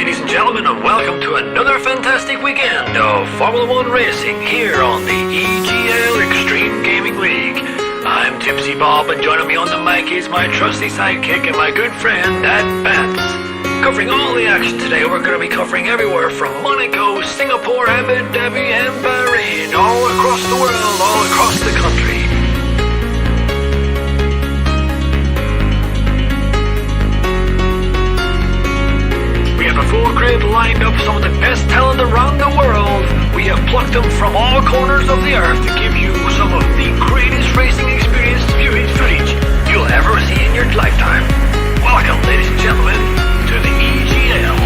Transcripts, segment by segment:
ladies and gentlemen, and welcome to another fantastic weekend of Formula 1 racing here on the EGL Extreme Gaming League. I'm Tipsy Bob, and joining me on the mic is my trusty sidekick and my good friend, Dad Pants. Covering all the action today, we're going to be covering everywhere from Monaco, Singapore, Abu Dhabi, and Bahrain, all across the world, all across the country. A full grid lined up some of the best talent around the world. We have plucked them from all corners of the earth to give you some of the greatest racing experience viewing footage you'll ever see in your lifetime. Welcome, ladies and gentlemen, to the EGL.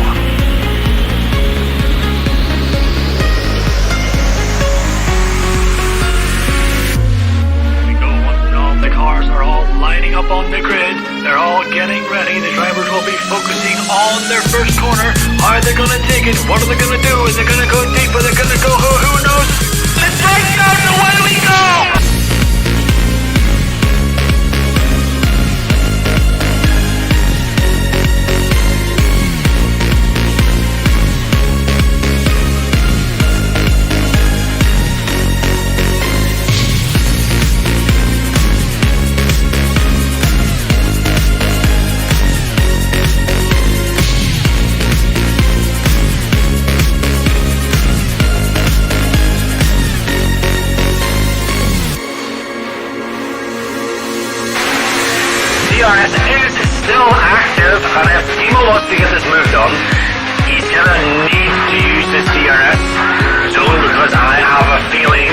There we go, once and all the cars are all lining up on the grid. They're all getting ready. The drivers will be focusing on their first corner. Are they going to take it? What are they going to do? Is it going to go deep? Are they going to go? Who knows? Let's take it out and away we go! DRS is still active, and if Timo wants to get this moved on, he's gonna need to use this DRS zone because I have a feeling.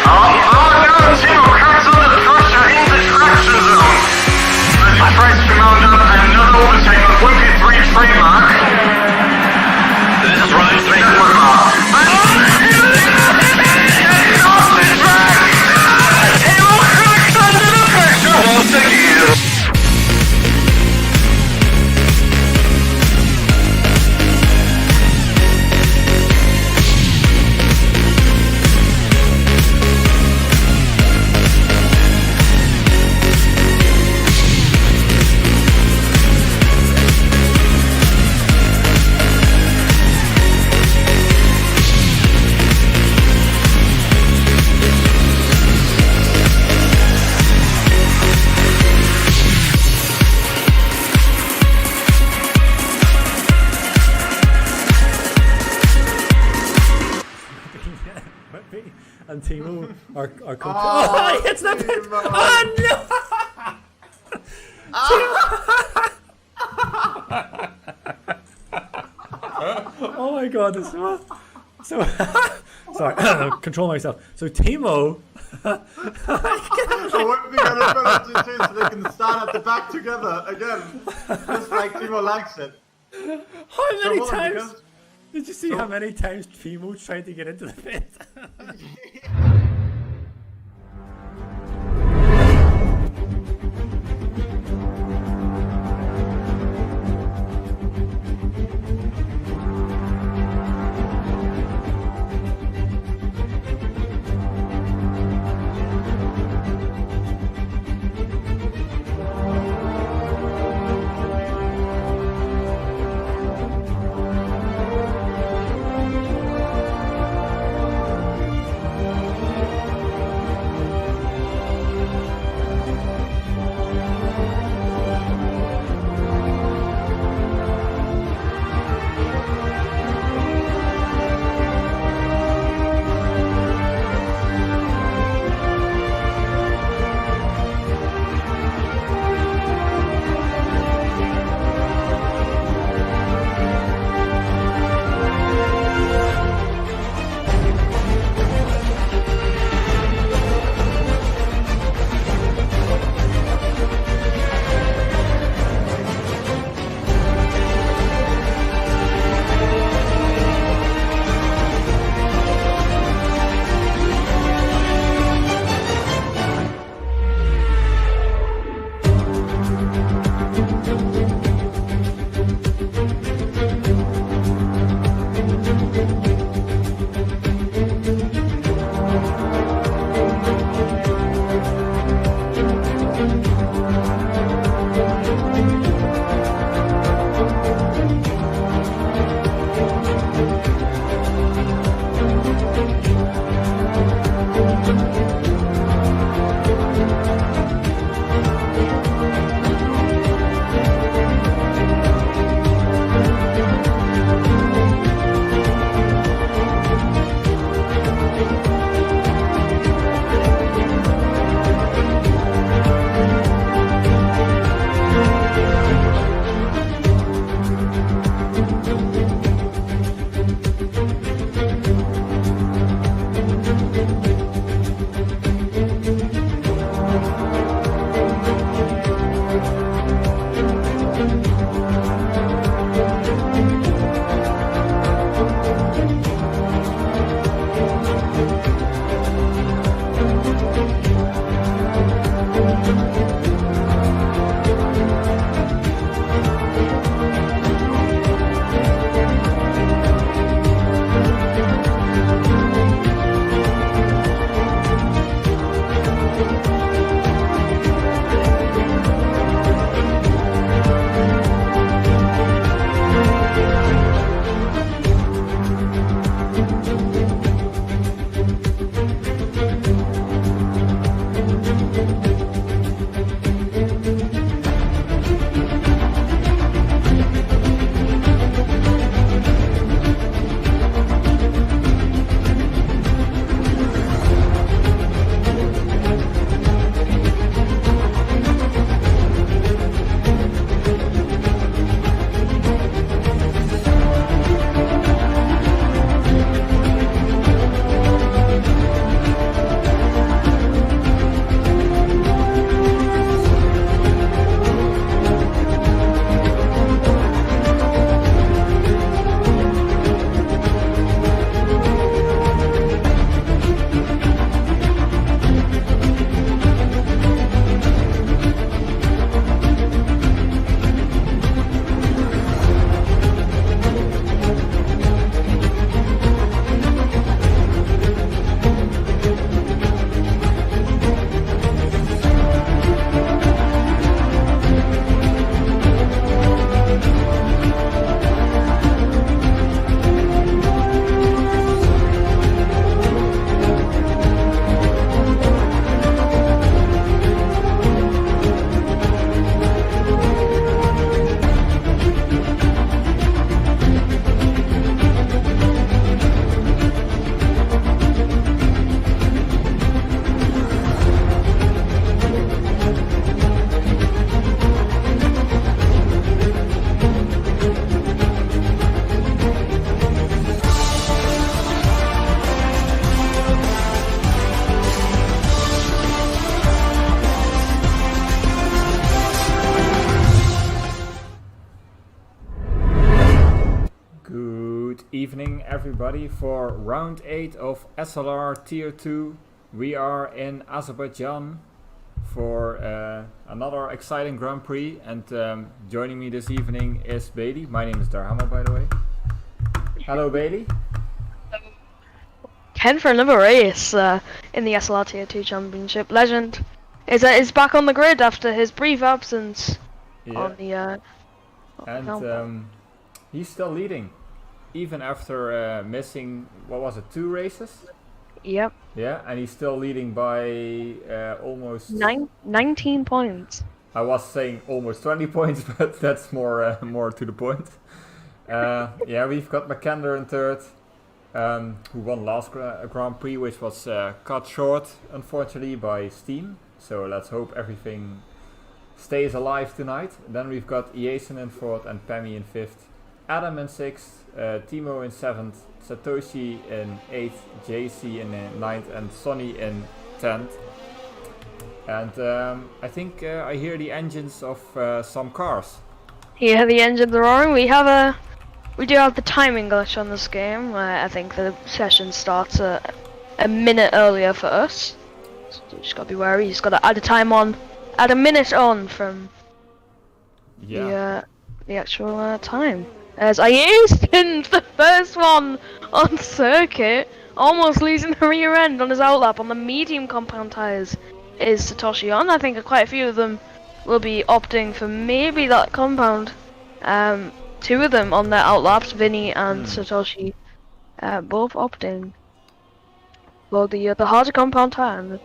Oh no, Timo cancel the crusher in the traction zone. The Prix to mount up another overtake on 123 trademark. This is Ryan 3 once again. And Timo are oh, it's not bad. Oh no! Oh my god, this so sorry, control myself. So Timo I wouldn't be going to penalty too, so they can stand at the back together again, just like Timo likes it. How many times? Did you see how many times Timo tried to get into the pit? evening, everybody, for round 8 of SLR Tier 2. We are in Azerbaijan for another exciting Grand Prix, and joining me this evening is Bailey. My name is Darhama, by the way. Hello, Bailey. 10 for another race in the SLR Tier 2 Championship. Legend is back on the grid after his brief absence on the and he's still leading, even after missing, what was it, 2 races? Yep. Yeah, and he's still leading by almost 19 points. I was saying almost 20 points, but that's more to the point. Yeah, we've got McKender in third, who won last Grand Prix, which was cut short, unfortunately, by Steam. So let's hope everything stays alive tonight. Then we've got Iason in fourth and Pemi in fifth, Adam in sixth, Timo in seventh, Satoshi in 8th, JC in 9th, and Sonny in 10th. And I think I hear the engines of some cars. Yeah, the engines are roaring. We do have the timing glitch on this game. I think the session starts a minute earlier for us. So you just gotta be wary. You just gotta add a minute on from the actual time. As I aced the first one on circuit, almost losing the rear end on his outlap on the medium compound tyres, is Satoshi on. I think quite a few of them will be opting for maybe that compound. 2 of them on their outlaps, Vinny and Satoshi, both opting for the harder compound tyre in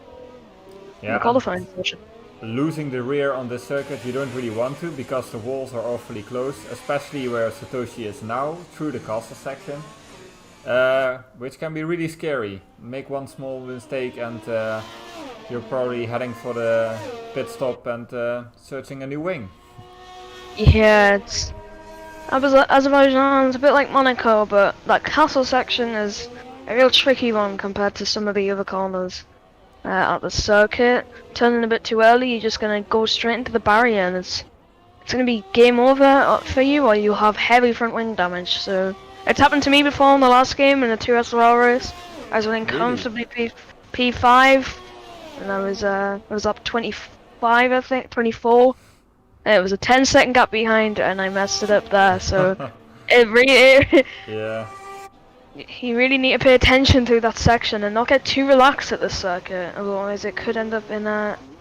the qualifying session. Losing the rear on this circuit you don't really want to, because the walls are awfully close, especially where Satoshi is now, through the castle section, which can be really scary. Make one small mistake and you're probably heading for the pit stop and searching a new wing. Yeah, Azerbaijan is a bit like Monaco, but that castle section is a real tricky one compared to some of the other corners. At the circuit, turning a bit too early, you're just gonna go straight into the barrier, and it's gonna be game over for you, or you'll have heavy front wing damage. So it's happened to me before in the last game in a 2 SLR race. I was winning comfortably P5, and I was up 25, I think 24. And it was a 10-second gap behind, and I messed it up there. So it really you really need to pay attention through that section and not get too relaxed at this circuit, otherwise it could end up in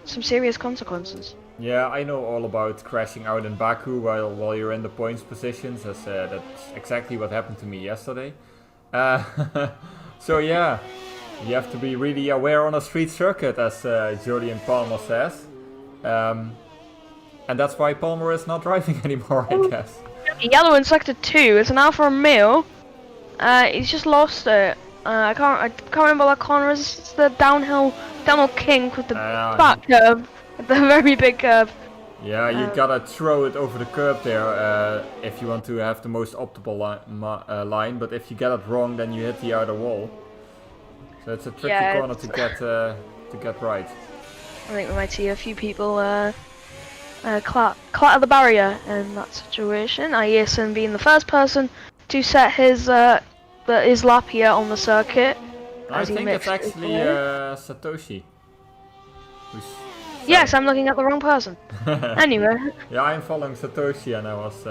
some serious consequences. Yeah, I know all about crashing out in Baku while you're in the points positions, as that's exactly what happened to me yesterday. So yeah, you have to be really aware on a street circuit, as Julian Palmer says. And that's why Palmer is not driving anymore, I guess. Yellow in sector 2, it's an Alfa Romeo. He's just lost it. I can't remember what corner is. It's the downhill kink with the back curve, the very big curve. Yeah, you gotta throw it over the curb there if you want to have the most optimal line. But if you get it wrong, then you hit the outer wall. So it's a tricky corner to get right. I think we might see a few people clatter the barrier in that situation. Iason being the first person to set his lap here on the circuit. I think it's actually Satoshi. Yes, I'm looking at the wrong person. Anyway. Yeah, I'm following Satoshi, and I was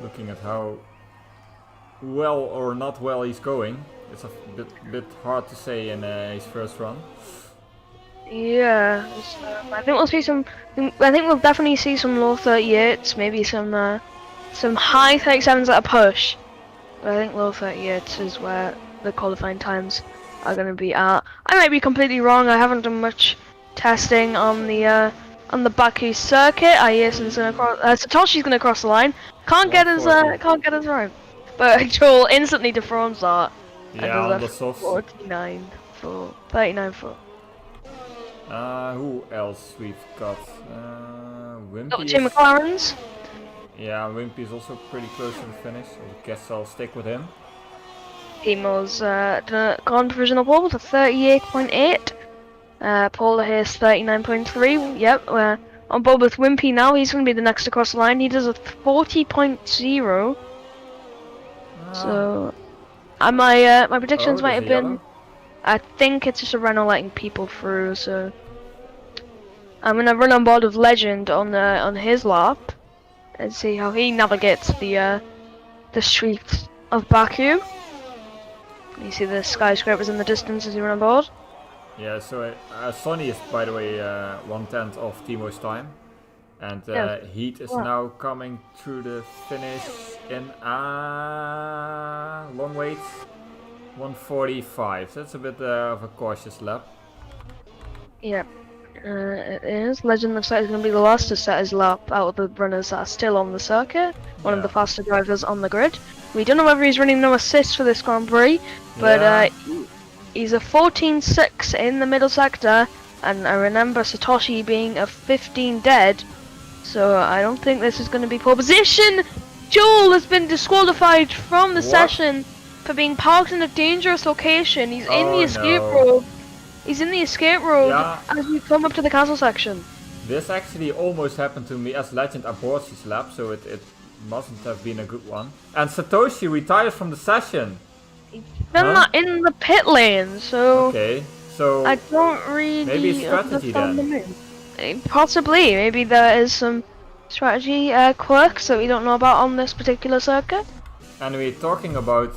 looking at how well or not well he's going. It's a bit hard to say in his first run. Yeah, I think we'll definitely see some low 38s, maybe some high 37s at a push. But I think low 38s is where the qualifying times are going to be at. I might be completely wrong. I haven't done much testing on the Baku circuit. Jason's gonna cross. Satoshi's gonna cross the line. Can't get his right. But Joel instantly dethrones that. Yeah, on the softs. 39 for 39 for. Who else we've got? Wimpy. Got 2 McLarens. Yeah, Wimpy is also pretty close to the finish. I guess I'll stick with him. Timo's gone provisional pole with a 38.8. Paul Hayes 39.3. Yep, we're on board with Wimpy now. He's going to be the next to cross the line. He does a 40.0. So, my predictions might have there's a been. yellow. I think it's just a Renault letting people through. So, I'm gonna run on board with Legend on his lap and see how he navigates the streets of Baku. You see the skyscrapers in the distance as you run on board. Yeah, so Sonny is, by the way, 1/10 of Timo's time. And Yeah. Heat is Wow. now coming through the finish in long wait, 1:45. That's a bit of a cautious lap. Yeah, it is. Legend looks like he's going to be the last to set his lap out of the runners that are still on the circuit. One of the Yeah. faster drivers on the grid. We don't know whether he's running no assists for this Grand Prix, but Yeah. he's a 14.6 in the middle sector, and I remember Satoshi being a 15 dead, so I don't think this is going to be pole position. Joel has been disqualified from the What? session for being parked in a dangerous location. He's in the Oh, escape no. road. He's in the escape road Yeah. as we come up to the castle section. This actually almost happened to me as Legend aboard his lap, so it mustn't have been a good one. And Satoshi retired from the session. Then Huh? not in the pit lane, so Okay, so I don't really Maybe it's strategy understand then. the move. Possibly, maybe there is some strategy quirks that we don't know about on this particular circuit. and we're talking about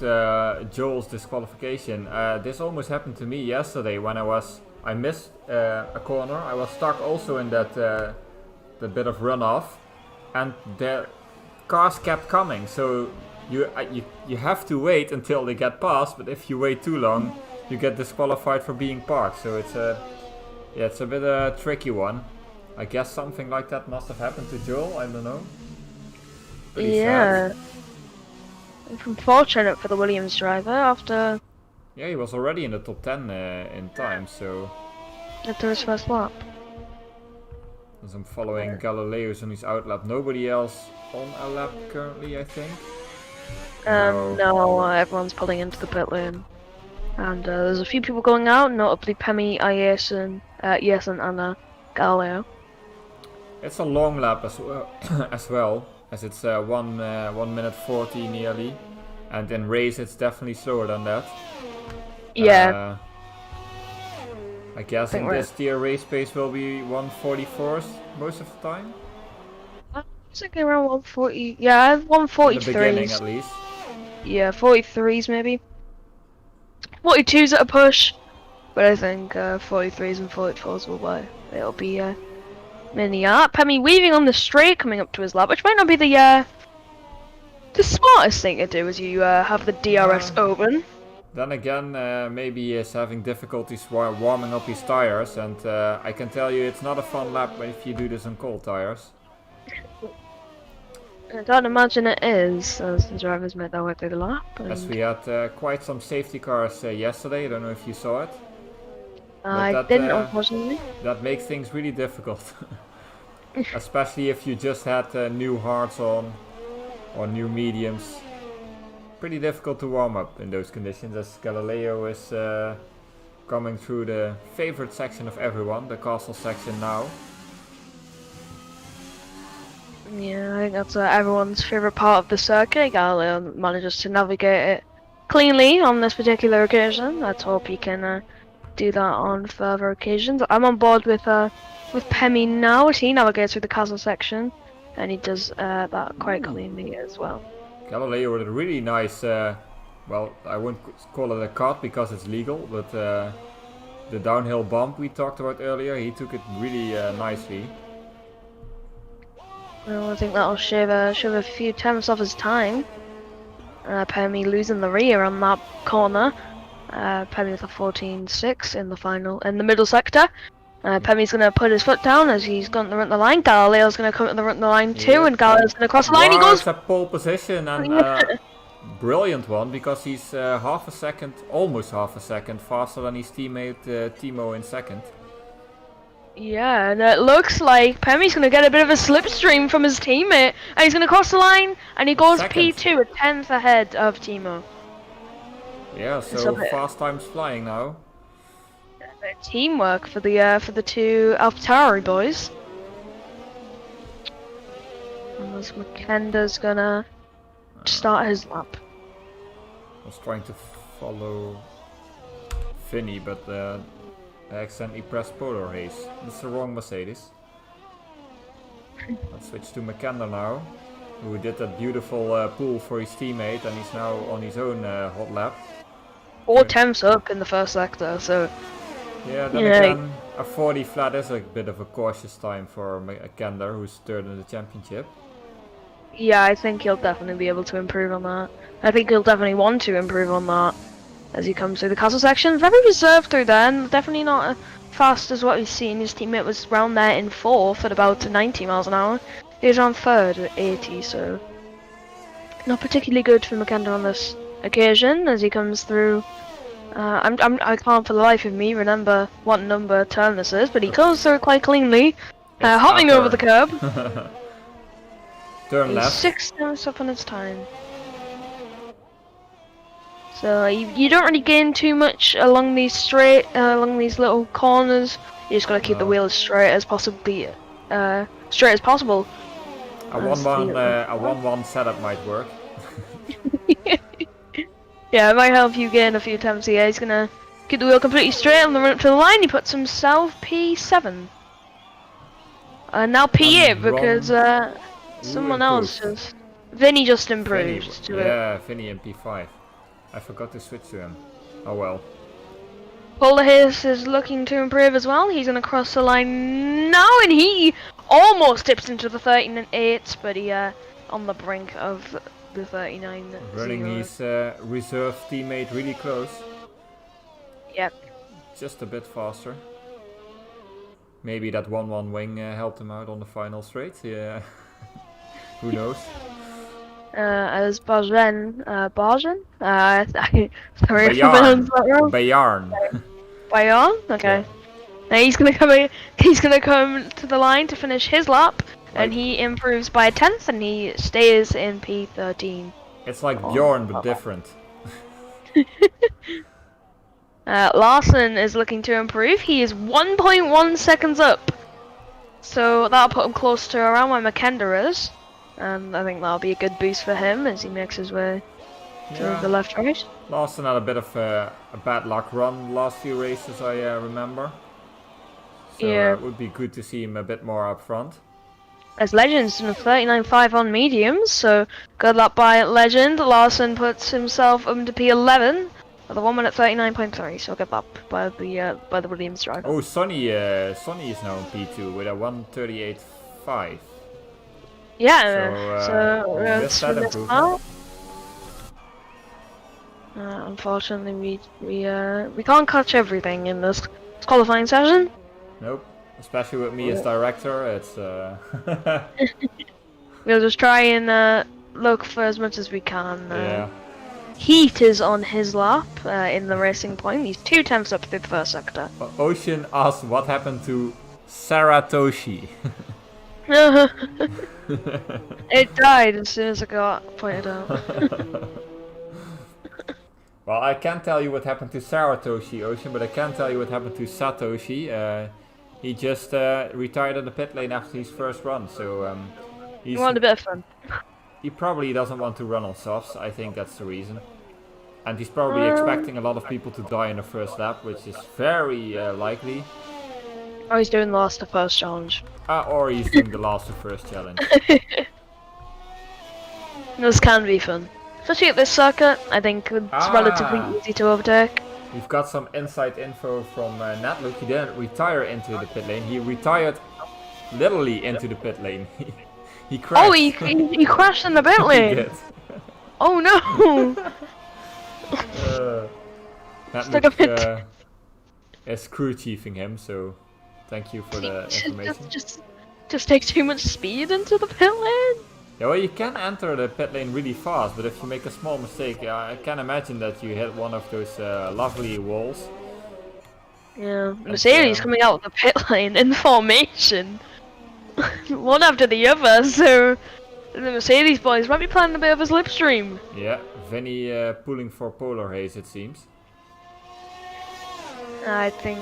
Joel's disqualification. This almost happened to me yesterday when I missed a corner. I was stuck also in that the bit of runoff, and the cars kept coming. So you have to wait until they get past. But if you wait too long, you get disqualified for being parked. So it's a bit a tricky one. I guess something like that must have happened to Joel. I don't know. Pretty Yeah. sad. It's unfortunate for the Williams driver after Yeah, he was already in the top 10 in time, so after his first lap. as I'm following Galileo's on his outlap. Nobody else on a lap currently, I think. No, everyone's pulling into the pit lane. And there's a few people going out, notably Pemi, Ayes, and Anna Galileo. It's a long lap as well, as it's 1 minute 40 nearly, and in race it's definitely slower than that. Yeah, I guess think in we're- this tier race pace will be 1:44 most of the time. I was thinking around 140. Yeah, I have In the beginning 143s. at least. Yeah, 43s maybe. 42s at a push, but I think 43s and 44s will buy. It'll be mini art. Pemi weaving on the straight, coming up to his lap, which might not be the smartest thing to do as you have the DRS open. Then again, maybe he is having difficulties warming up his tires, and I can tell you it's not a fun lap if you do this on cold tires. I don't imagine it is, as the drivers make their way through the lap. As And we had quite some safety cars yesterday, I don't know if you saw it. I that, didn't, unfortunately. That makes things really difficult. Especially if you just had new hards on, or new mediums. Pretty difficult to warm up in those conditions, as Galileo is coming through the favorite section of everyone, the castle section now. Yeah, I think that's everyone's favourite part of the circuit. Galileo manages to navigate it cleanly on this particular occasion. Let's hope he can do that on further occasions. I'm on board with Pemi now as he navigates through the castle section, and he does that quite cleanly as well. Galileo with a really nice, well, I wouldn't call it a cut because it's legal, but the downhill bump we talked about earlier, he took it really nicely. Well, I think that'll shave a few tenths off his time. Pemi losing the rear on that corner. Pemi with a 14.6 in the middle sector. Pemi's gonna put his foot down as he's going to the run the line. Galileo's gonna come at the run the line too, Yeah. and Galileo's gonna cross the line. He Wow, goes. it's a pole position and brilliant one because he's almost half a second faster than his teammate Timo in second. Yeah, and it looks like Pemi's gonna get a bit of a slipstream from his teammate, and he's gonna cross the line, and he goes Second. P2, a tenth ahead of Timo. Yeah, It's so a bit- fast times flying now. Teamwork for the two AlphaTauri boys. And as McKenda's gonna start his lap. was trying to follow Vinny, but I accidentally pressed Polar Haze. That's the wrong Mercedes. Let's switch to McKenna now, who did that beautiful pull for his teammate, and he's now on his own hot lap. 4 temps up in the first sector, so Yeah, then again, a 40 flat is a bit of a cautious time for McKenna, who's third in the championship. yeah, I think he'll definitely be able to improve on that. I think he'll definitely want to improve on that as he comes through the castle section. Very reserved through there, and definitely not as fast as what we've seen. His teammate was round there in 4th at about 90 miles an hour. He was on 3rd at 80, so not particularly good for McKenna on this occasion as he comes through. I can't for the life of me remember what number turn this is, but he goes through quite cleanly, hopping over the curb. Turn He's left. 6 temps up on his time. So you don't really gain too much along these along these little corners. You just gotta keep the wheel as straight as possible. A 1-1 setup might work. Yeah, it might help you gain a few temps here. He's gonna keep the wheel completely straight on the run up to the line. He puts himself P7. Now P8 because someone else just... Vinny just improved to it. Yeah, Vinny in P5. I forgot to switch to him. Oh well. Polar Haze is looking to improve as well. He's gonna cross the line now, and he almost tips into the 13.8, but he on the brink of the 39. Running his reserve teammate really close. Yep. Just a bit faster. Maybe that 1-1 wing helped him out on the final straight. Yeah. Who knows? Azerbaijan, sorry if I pronounced that wrong. Bayarn. Bayarn? Okay. Now he's gonna come to the line to finish his lap, and he improves by a 10th, and he stays in P13. It's like Bjorn, but different. Larson is looking to improve. He is 1.1 seconds up, so that'll put him close to around where McKenna is. And I think that'll be a good boost for him as he makes his way to the left right. Larson had a bit of a bad luck run last few races, I remember. So it would be good to see him a bit more up front. As Legend's doing a 39.5 on mediums, so good luck by Legend. Larson puts himself up to P11 with a 1 minute 39.3, so get that by the Williams driver. Oh, Sonny is now in P2 with a 138.5. Yeah, so missed that improvement. Unfortunately, we can't catch everything in this qualifying session. Nope, especially with me as director, it's We'll just try and look for as much as we can. yeah. Heat is on his lap in the racing point. He's 2 temps up through the first sector. Ocean asked what happened to Saratoshi. It died as soon as it got pointed out. Well, I can't tell you what happened to Saratoshi, Ocean, but I can tell you what happened to Satoshi. He just retired in the pit lane after his first run, so He wanted a bit of fun. he probably doesn't want to run on softs. I think that's the reason. And he's probably expecting a lot of people to die in the first lap, which is very likely. Oh, he's doing the last to first challenge. Or he's doing the last to first challenge. This can be fun. Especially at this circuit, I think it's relatively easy to overtake. We've got some inside info from Natlook. He didn't retire into the pit lane. He retired literally into the pit lane. He crashed. Oh, he crashed in the pit lane. He did. Oh no! Natlook is crew chiefing him, so thank you for the information. Just take too much speed into the pit lane. Yeah, well, you can enter the pit lane really fast, but if you make a small mistake, I can imagine that you hit one of those lovely walls. Yeah, Mercedes coming out of the pit lane in formation. One after the other, so the Mercedes boys might be planning a bit of a slipstream. Yeah, Vinny pulling for Polar Haze, it seems. I think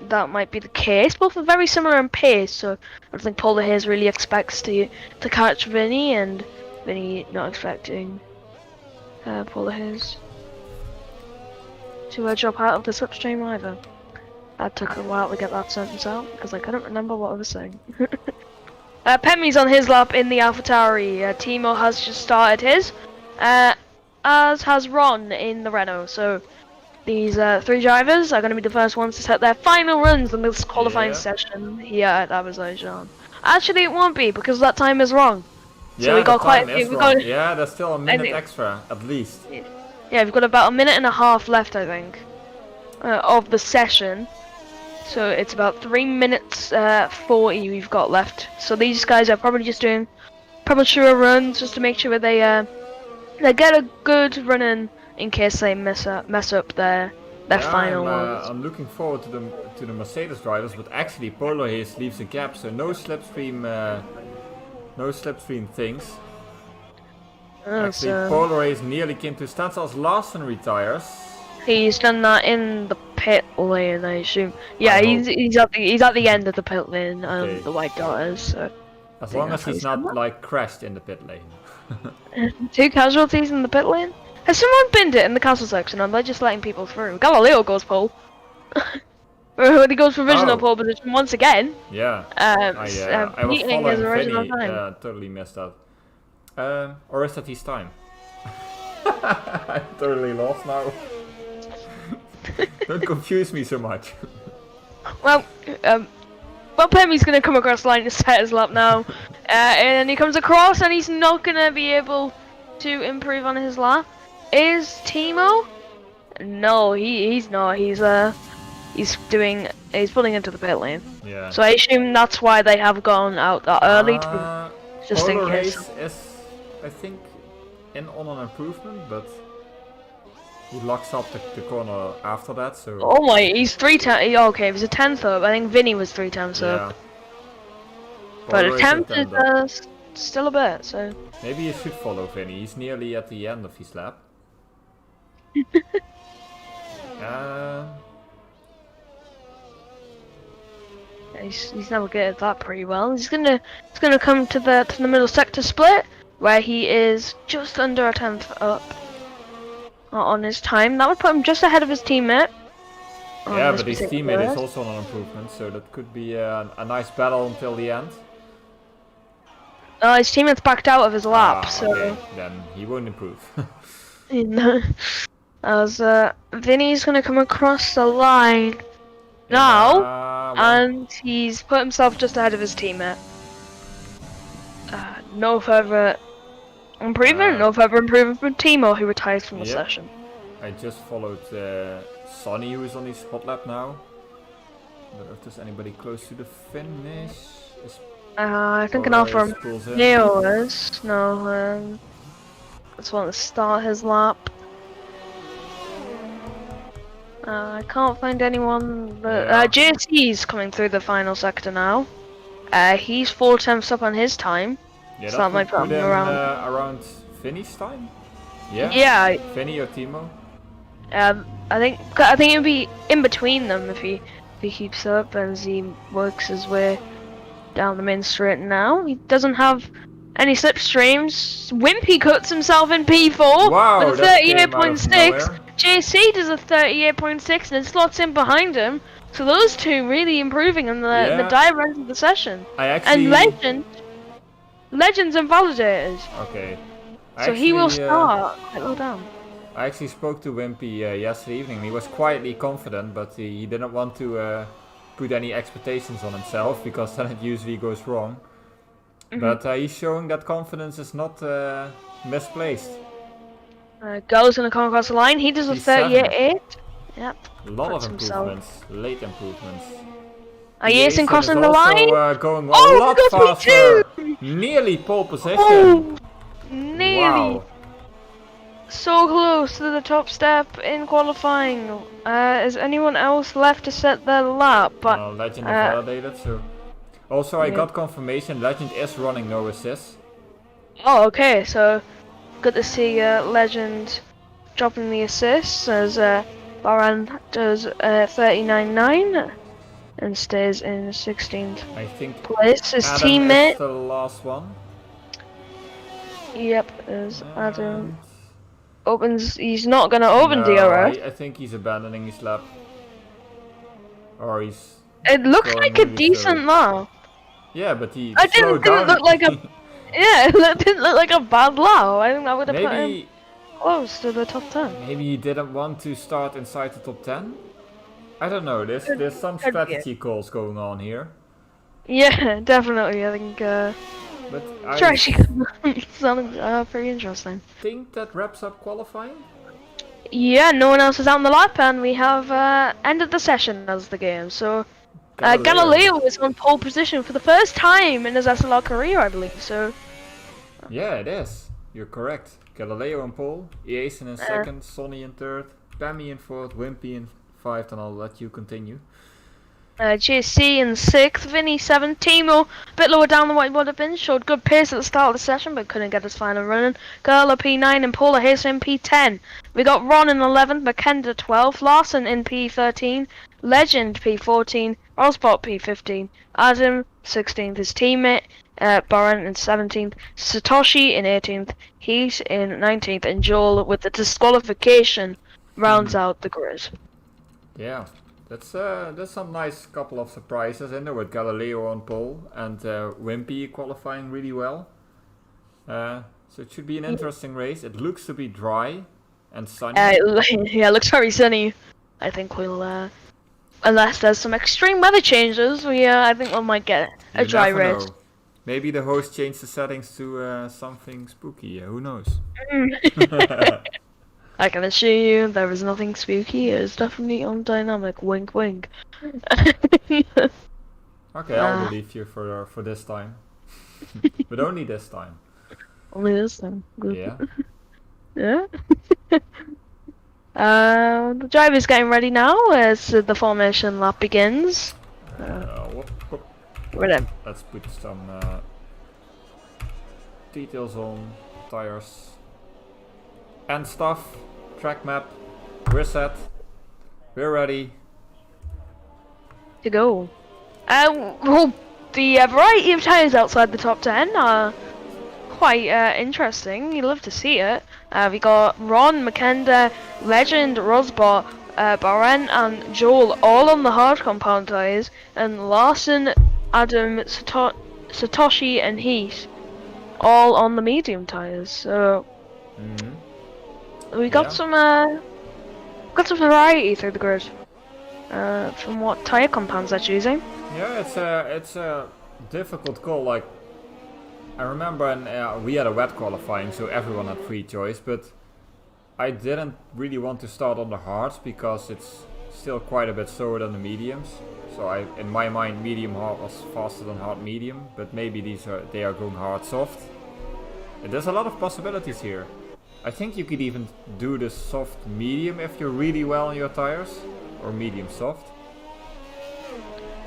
that might be the case. Both are very similar in pace, so I don't think Polar Haze really expects to catch Vinny, and Vinny not expecting Polar Haze. to drop out of the slipstream either. That took a while to get that sentence out because I couldn't remember what I was saying. Pemi's on his lap in the AlphaTauri. Timo has just started his, as has Ron in the Renault. So these 3 drivers are going to be the first ones to set their final runs in this qualifying session here at Azerbaijan. Actually, it won't be because that time is wrong. Yeah, So we got quite. Yeah, there's still a minute extra at least. Yeah, we've got about a minute and a half left, I think, of the session. So it's about 3 minutes 40 we've got left. So these guys are probably just doing premature runs just to make sure they get a good run in case they mess up their final ones. I'm looking forward to the Mercedes drivers, but actually Polo Haze leaves a gap, so no slipstream things. Actually, Polo Haze nearly came to standstills last and retires. He's done that in the pit lane, I assume. Yeah, he's at the end of the pit lane. The white dot is. So as long as he's not like crashed in the pit lane. 2 casualties in the pit lane. Has someone binned it in the castle section? Or am I just letting people through? Galileo goes pole. When he goes provisional pole position once again. Yeah. I was following his original Vinny, time. totally messed up. Or is that his time? I'm totally lost now. Don't confuse me so much. Well, Pemi's gonna come across the line to set his lap now, and he comes across, and he's not gonna be able to improve on his lap. Is Timo? No, he's not. He's pulling into the pit lane. Yeah. So I assume that's why they have gone out that early. Just in case. Is, I think, on an improvement, but he locks up the corner after that. So. Oh my, he's 3 times. Okay, he was a 10th up. I think Vinny was 3 times up. But a 10th is still a bit. So. Maybe you should follow Vinny. He's nearly at the end of his lap. He's navigated that pretty well. He's gonna come to the middle sector split where he is just under a 10th up on his time. That would put him just ahead of his teammate. Yeah, but his teammate is also on an improvement, so that could be a nice battle until the end. His teammate's backed out of his lap, so okay. Then he won't improve. As Vinny's gonna come across the line now, and he's put himself just ahead of his teammate. No further improvement. No further improvement from Timo, who retires from the session. I just followed Sonny, who is on his hot lap now. I don't know if there's anybody close to the finish. I think an Alfa Romeo is. No, just want to start his lap. I can't find anyone, but JC's coming through the final sector now. He's 4 tenths up on his time. Yeah, so that might put him around Vinny's time. Yeah. Yeah. Vinny or Timo. I think it would be in between them if he keeps up as he works his way down the main straight now. He doesn't have any slipstreams. Wimpy cuts himself in P4 with a 38.6. JC does a 38.6 and it slots in behind him. So those two really improving in the dire end of the session. And Legends and Validators. Okay. So he will start. Low down. I actually spoke to Wimpy yesterday evening. He was quietly confident, but he didn't want to put any expectations on himself because then it usually goes wrong. But he's showing that confidence is not misplaced. Go's gonna come across the line. He does a 38. Yep. A lot of improvements, late improvements. Jason crossing the line. Going a lot faster. Nearly pole position. Oh, nearly. Wow. So close to the top step in qualifying. Is anyone else left to set their lap? But Legend validated. So also I got confirmation. Legend is running no assist. Oh, okay. So good to see Legend dropping the assists as Baran does 39.9 and stays in 16th place. His teammate is the last one. Yep, is Adam. opens. He's not gonna open No, DRS. I think he's abandoning his lap. Or he's... It looks going like a really decent slow. lap. Yeah, but he I slowed didn't down. look like a. Yeah, it didn't look like a bad lap. I think I would have put him Maybe... close to the top 10. Maybe he didn't want to start inside the top 10? I don't know, there's some could be it. strategy calls going on here. Yeah, definitely. I think But it's I actually sounding pretty interesting. think that wraps up qualifying. Yeah, no one else is out on the lap, and we have ended the session as the game. So Galileo is on pole position for the first time in his SLR career, I believe. So Yeah, it is. You're correct. Galileo in pole, Iason in second, Sonny in third, Pammy in fourth, Wimpy in fifth, and I'll let you continue. JC in 6th, Vinny 7th, Timo a bit lower down than what he would have been, showed good pace at the start of the session but couldn't get his final running. Gerla P9 and Paula Hayes in P10. We got Ron in 11th, McKenda 12th, Larson in P13, Legend P14, Rosbot P15, Adam 16th, his teammate, Baran in 17th, Satoshi in 18th, Heat in 19th, and Joel with the disqualification rounds out the grid. Yeah, that's some nice couple of surprises in there with Galileo on pole and Wimpy qualifying really well. So it should be an interesting race. It looks to be dry and sunny. Yeah, it looks very sunny. I think we'll, unless there's some extreme weather changes, I think we might get a You dry never race. know. Maybe the host changed the settings to something spooky. Who knows? I can assure you there is nothing spooky. It is definitely on dynamic. Wink, wink. Okay, I'll believe you for this time, but only this time. Only this time. Good. Yeah. Yeah. The driver's getting ready now as the formation lap begins. Whoop. We're in. Let's put some details on tires and stuff. Track map. We're set. We're ready. To go. Well, the variety of tires outside the top 10 are quite interesting. You love to see it. We got Ron, McKenda, Legend, Rosbot, Baren, and Joel all on the hard compound tires, and Larson, Adam, Satoshi, and Heath all on the medium tires. So we got some variety through the grid. From what tire compounds they're choosing. Yeah, it's a difficult call. Like I remember, we had a wet qualifying, so everyone had free choice. But I didn't really want to start on the hards because it's still quite a bit slower than the mediums. So in my mind, medium hard was faster than hard medium. But maybe they are going hard soft. There's a lot of possibilities here. I think you could even do the soft medium if you're really well on your tires, or medium soft.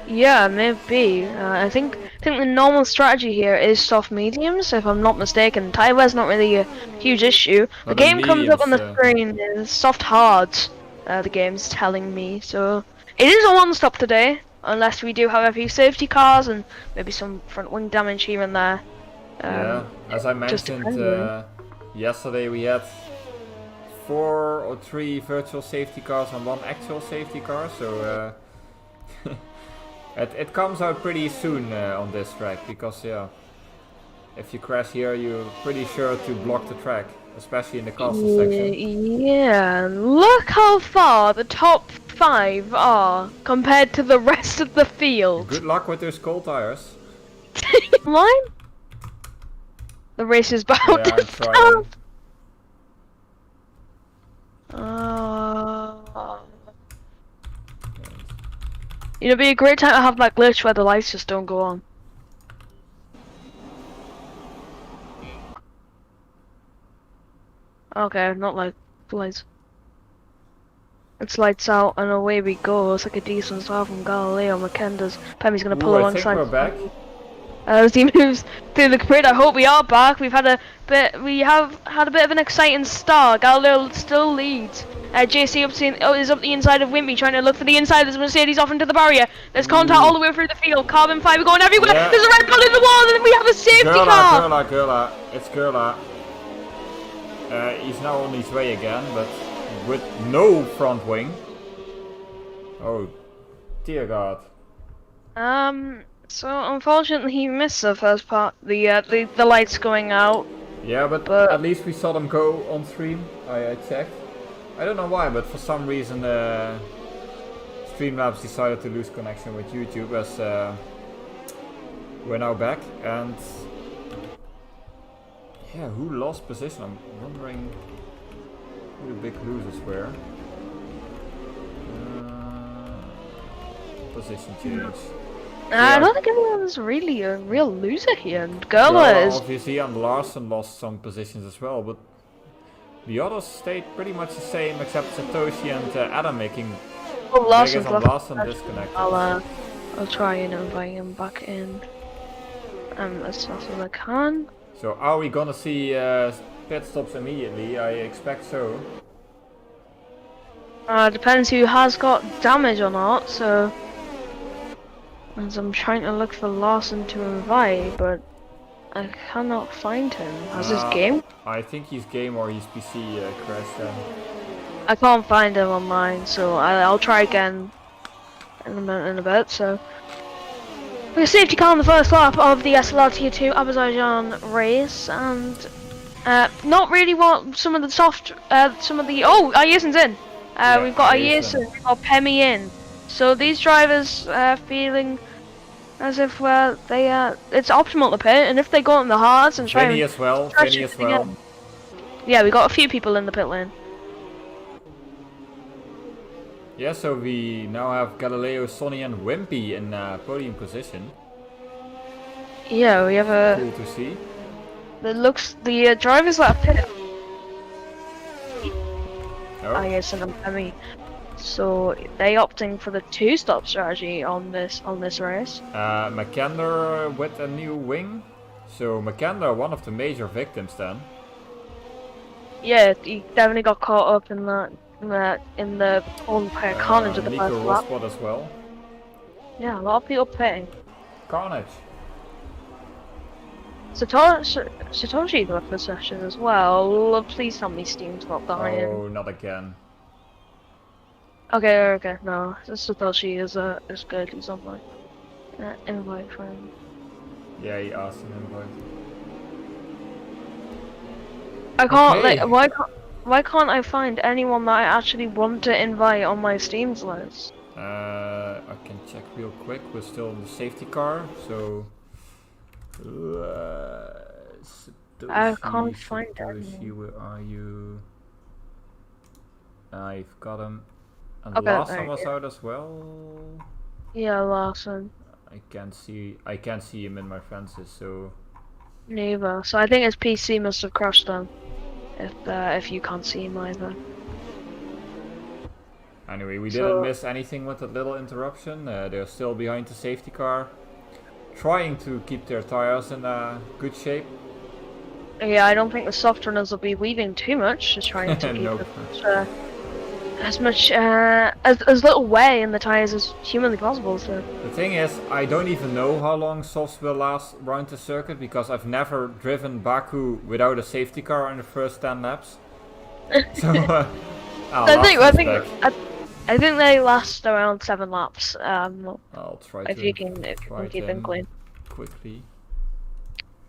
Yeah, maybe. I think the normal strategy here is soft mediums, if I'm not mistaken. Tire wear's not really a huge issue. The But game the comes up on the mediums, screen is soft hards. The game's telling me, so it is a one-stop today, unless we do have a few safety cars and maybe some front wing damage here and there. Yeah, as I mentioned yesterday, we had 4 or 3 virtual safety cars and 1 actual safety car, so it comes out pretty soon on this track, because if you crash here, you're pretty sure to block the track, especially in the castle section. Yeah, look how far the top 5 are compared to the rest of the field. Good luck with those cold tires. Line? The race is about Yeah, to I'm start. trying. It'd be a great time to have that glitch where the lights just don't go on. Okay, not like lights. It's lights out and away we go. It's like a decent start from Galileo. McKenda's Pemmy's gonna pull Ooh, I alongside. think we're back. As he moves through the grid, I hope we are back. We have had a bit of an exciting start. Galileo still leads. JC is up the inside of Wimpy, trying to look for the inside. There's Mercedes off into the barrier. There's contact all the way through the field. Carbon fiber going everywhere. Yeah. There's a red ball in the wall, and we have a safety car. Gerla, it's Gerla. He's now on his way again, but with no front wing. Oh, dear God. So unfortunately he missed the first part, the lights going out. Yeah, but at least we saw them go on stream. I checked. I don't know why, but for some reason Streamlabs decided to lose connection with YouTube as we're now back. And yeah, who lost position? I'm wondering who the big losers were. Position change. I don't think anyone's really a real loser here, and Gerla is... obviously, and Larson lost some positions as well, but the others stayed pretty much the same, except Satoshi and Adam making... Oh, Larson's Larson disconnected. I'll try and invite him back in. As fast as I can. So, are we gonna see pit stops immediately? I expect so. Depends who has got damage or not, so... As I'm trying to look for Larson to invite, but I cannot find him. Has his game? I think his game or his PC crashed then. I can't find him on mine, so I'll try again in a bit. So we have safety car on the first lap of the SLR Tier 2 Azerbaijan race, and not really what some of the oh, Ayersen's in. Yeah, we've got Ayersen. Ayersen, we've got Pemi in. So these drivers feeling as if it's optimal to pit, and if they go in the hards and try Vinny and as well. stretch Vinny as everything well. in. Yeah, we got a few people in the pit lane. Yeah, so we now have Galileo, Sonny, and Wimpy in podium position. Yeah, we have a. Cool to see. The drivers that are pit. Oh. Ayersen and Pemi. So they opting for the two-stop strategy on this race. McKender with a new wing. So McKender, one of the major victims then. Yeah, he definitely got caught up in the whole carnage of the Nico first lap. Rosspot as well. Yeah, a lot of people pitting. Carnage. Satoshi left the session as well. Please tell me Steam's not dying. Oh, not again. Okay, no. Satoshi is good. He's on my invite for him. Yeah, he asked an invite. I can't Okay. why can't I find anyone that I actually want to invite on my Steam's list? I can check real quick. We're still in the safety car, so. I can't find Satoshi, anyone. where are you? I've got him. And Okay, Larson there was you go. out as well. Yeah, Larson. I can't see him in my fences, so. Neither. So I think his PC must have crashed then. If you can't see him either. Anyway, we So- didn't miss anything with that little interruption. They're still behind the safety car, trying to keep their tires in good shape. Yeah, I don't think the soft runners will be weaving too much, just trying to keep Nope. as much as little wear in the tires as humanly possible. So The thing is, I don't even know how long softs will last around the circuit because I've never driven Baku without a safety car in the first 10 laps. So, I think they last around 7 laps. I'll try if to you can keep them clean. quickly.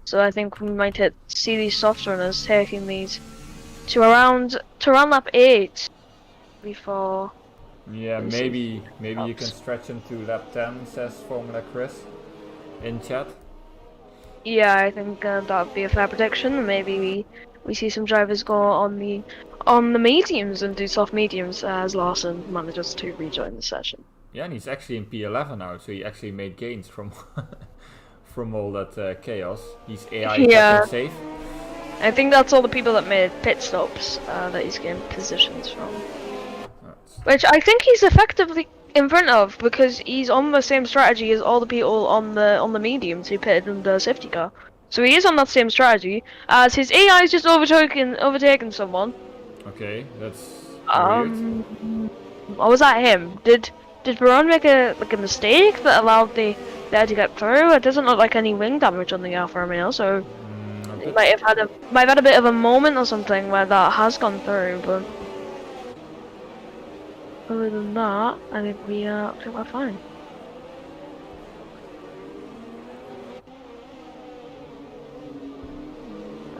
So I think we might see these soft runners taking these to around lap 8 before. Yeah, This maybe you can helps. stretch him to lap 10, says Formula Chris in chat. Yeah, I think that would be a fair prediction. Maybe we see some drivers go on the mediums and do soft mediums as Larson manages to rejoin the session. Yeah, and he's actually in P11 now, so he actually made gains from from all that chaos. He's AI Yeah. kept him safe. I think that's all the people that made pit stops that he's getting positions from. That's- Which I think he's effectively in front of because he's on the same strategy as all the people on the mediums who pitted in the safety car. So he is on that same strategy as his AI is just overtaken someone. Okay, that's weird. Or was that him? Did Baron make a mistake that allowed the there to get through? It doesn't look like any wing damage on the Alfa Romeo, so I'm on He pit. might have had a bit of a moment or something where that has gone through, but other than that, I think we're fine.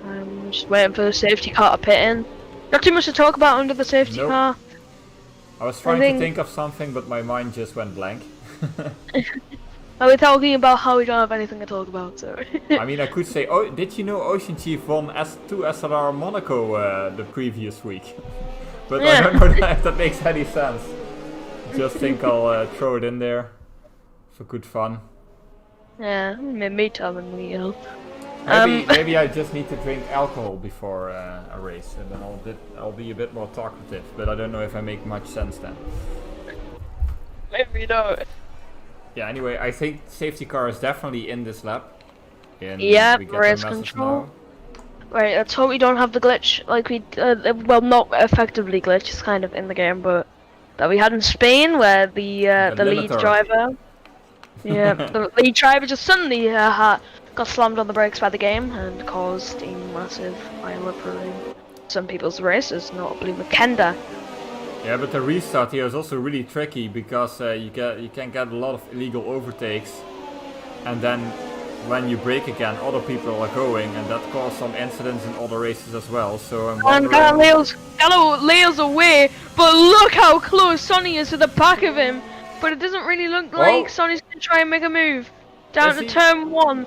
I'm just waiting for the safety car to pit in. Not too much to talk about under the safety Nope. car. I was trying think- to think of something, but my mind just went blank. We're talking about how we don't have anything to talk about, so. I mean, I could say, oh, did you know Ocean Chief won S2 SLR Monaco the previous week? But I don't know if that makes any sense. Just think I'll throw it in there for good fun. Yeah, me telling me, you know. Maybe I just need to drink alcohol before a race, and then I'll be a bit more talkative. But I don't know if I make much sense then. Maybe not. Yeah. Anyway, I think safety car is definitely in this lap. And Yep, we get the race message control. now. Right, let's hope we don't have the glitch like we, well, not effectively glitch, it's kind of in the game, but that we had in Spain, where the lead limiter. driver, yeah, the lead driver just suddenly got slammed on the brakes by the game and caused a massive pile up in some people's races, notably with Kenda. Yeah, but the restart here is also really tricky because you can get a lot of illegal overtakes, and then when you brake again, other people are going, and that caused some incidents in other races as well. So I'm And wondering. Galileo's away, but look how close Sonny is to the back of him. But it doesn't really look like Sonny's gonna try and make a move down Is to he? turn 1.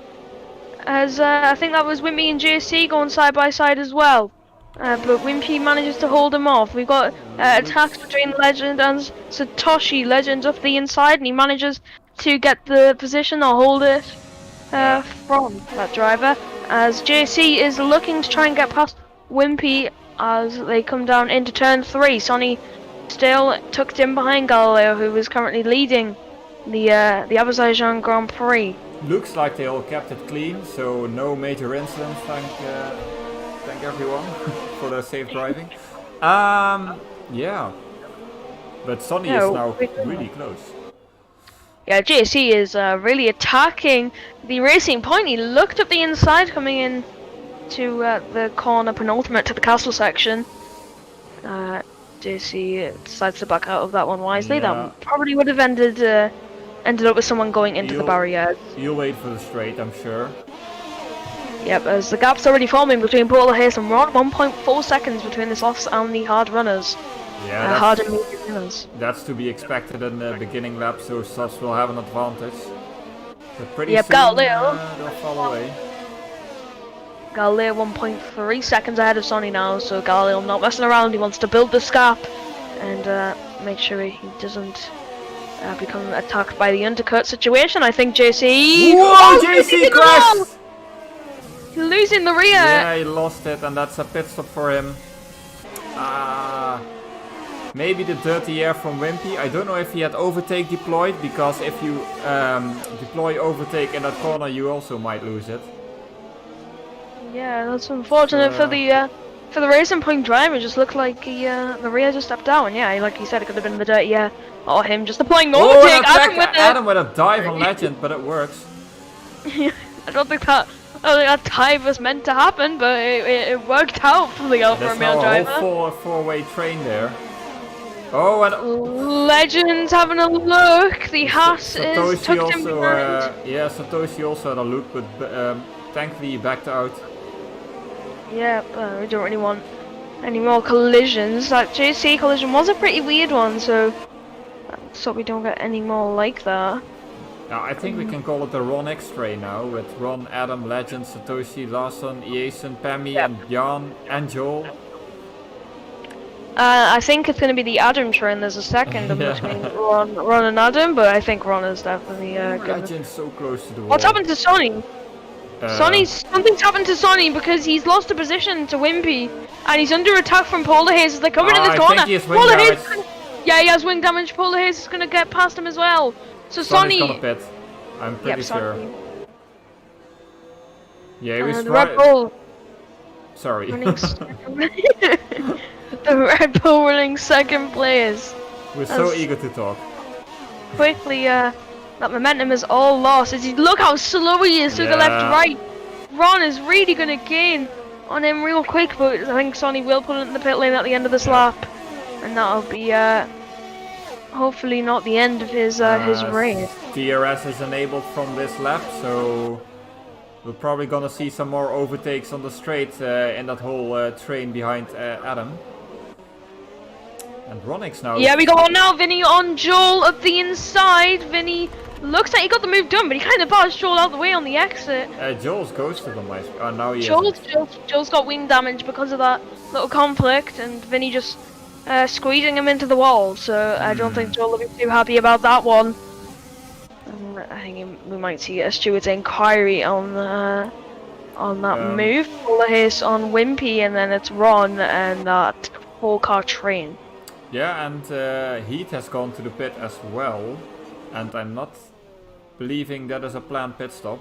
As I think that was Wimpy and JC going side by side as well. But Wimpy manages to hold him off. We've got attacks between Legend and Satoshi. Legend off the inside, and he manages to get the position or hold it from that driver. As JC is looking to try and get past Wimpy as they come down into turn 3. Sonny still tucked in behind Galileo, who is currently leading the Azerbaijan Grand Prix. Looks like they all kept it clean, so no major incidents. Thank everyone for their safe driving. Yeah, but Sonny is now really close. Yeah, JC is really attacking the racing point. He looked up the inside coming in to the corner penultimate to the castle section. JC decides to back out of that one wisely. Yeah. That probably would have ended up with someone going into the barrier. You'll wait for the straight, I'm sure. Yep, as the gap's already forming between Paul Hayes and Ron. 1.4 seconds between the softs and the hard runners. Yeah, Hard and medium runners. that's to be expected in the beginning lap, so softs will have an advantage. But pretty Yep, soon Galileo. they'll fall away. Galileo 1.3 seconds ahead of Sonny now, so Galileo not messing around. He wants to build this gap and make sure he doesn't become attacked by the undercut situation. I think JC. Whoa, he's losing JC the crashed! wall! He's losing the rear. Yeah, he lost it, and that's a pit stop for him. Maybe the dirty air from Wimpy. I don't know if he had overtake deployed, because if you deploy overtake in that corner, you also might lose it. Yeah, that's unfortunate for the racing point driver. It just looked like the rear just stepped down. Yeah, like you said, it could have been the dirty air or him just deploying overtake. Adam with a dive on Legend, but it works. I don't think that dive was meant to happen, but it worked out for the Alfa There's Romeo now a driver. whole four-way train there. Oh, and Legends having a look. The Haas is Satoshi tucked in also, behind. yeah, Satoshi also had a look, but thankfully he backed out. Yeah, we don't really want any more collisions. That JC collision was a pretty weird one, so we don't get any more like that. Now, I think we can call it the Ron X train now, with Ron, Adam, Legend, Satoshi, Larson, Iason, Pammy, and Jan, and Joel. I think it's going to be the Adam train. There's a second in between Ron and Adam, but I think Ron is definitely gonna... Legend's so close to the wall. What's happened to Sonny? Something's happened to Sonny because he's lost a position to Wimpy, and he's under attack from Polar Haze as they're coming in this corner. I think he has wing damage. Yeah, he has wing damage. Polar Haze is gonna get past him as well. So Sonny's Sonny. gonna pit. I'm pretty sure. Sonny. Yeah, he was The Red Bull. Sorry. Running the Red Bull running second place. We're so eager to talk. Quickly, that momentum is all lost. As you look how slow he is to the left, right. Ron is really going to gain on him real quick, but I think Sonny will pull it in the pit lane at the end of this lap, and that'll be hopefully not the end of his race. DRS is enabled from this lap, so we're probably gonna see some more overtakes on the straight in that whole train behind Adam. And Ronix now. Yeah, we got one now. Vinny on Joel up the inside. Vinny looks like he got the move done, but he kind of passed Joel out the way on the exit. Joel's ghosted on my. Oh, now he Joel's got wing damage because of that little conflict, and Vinny just squeezing him into the wall. So I don't think Joel will be too happy about that one. I think we might see a steward's inquiry on that move. Full haste on Wimpy, and then it's Ron and that whole car train. Yeah, and Heat has gone to the pit as well, and I'm not believing that is a planned pit stop.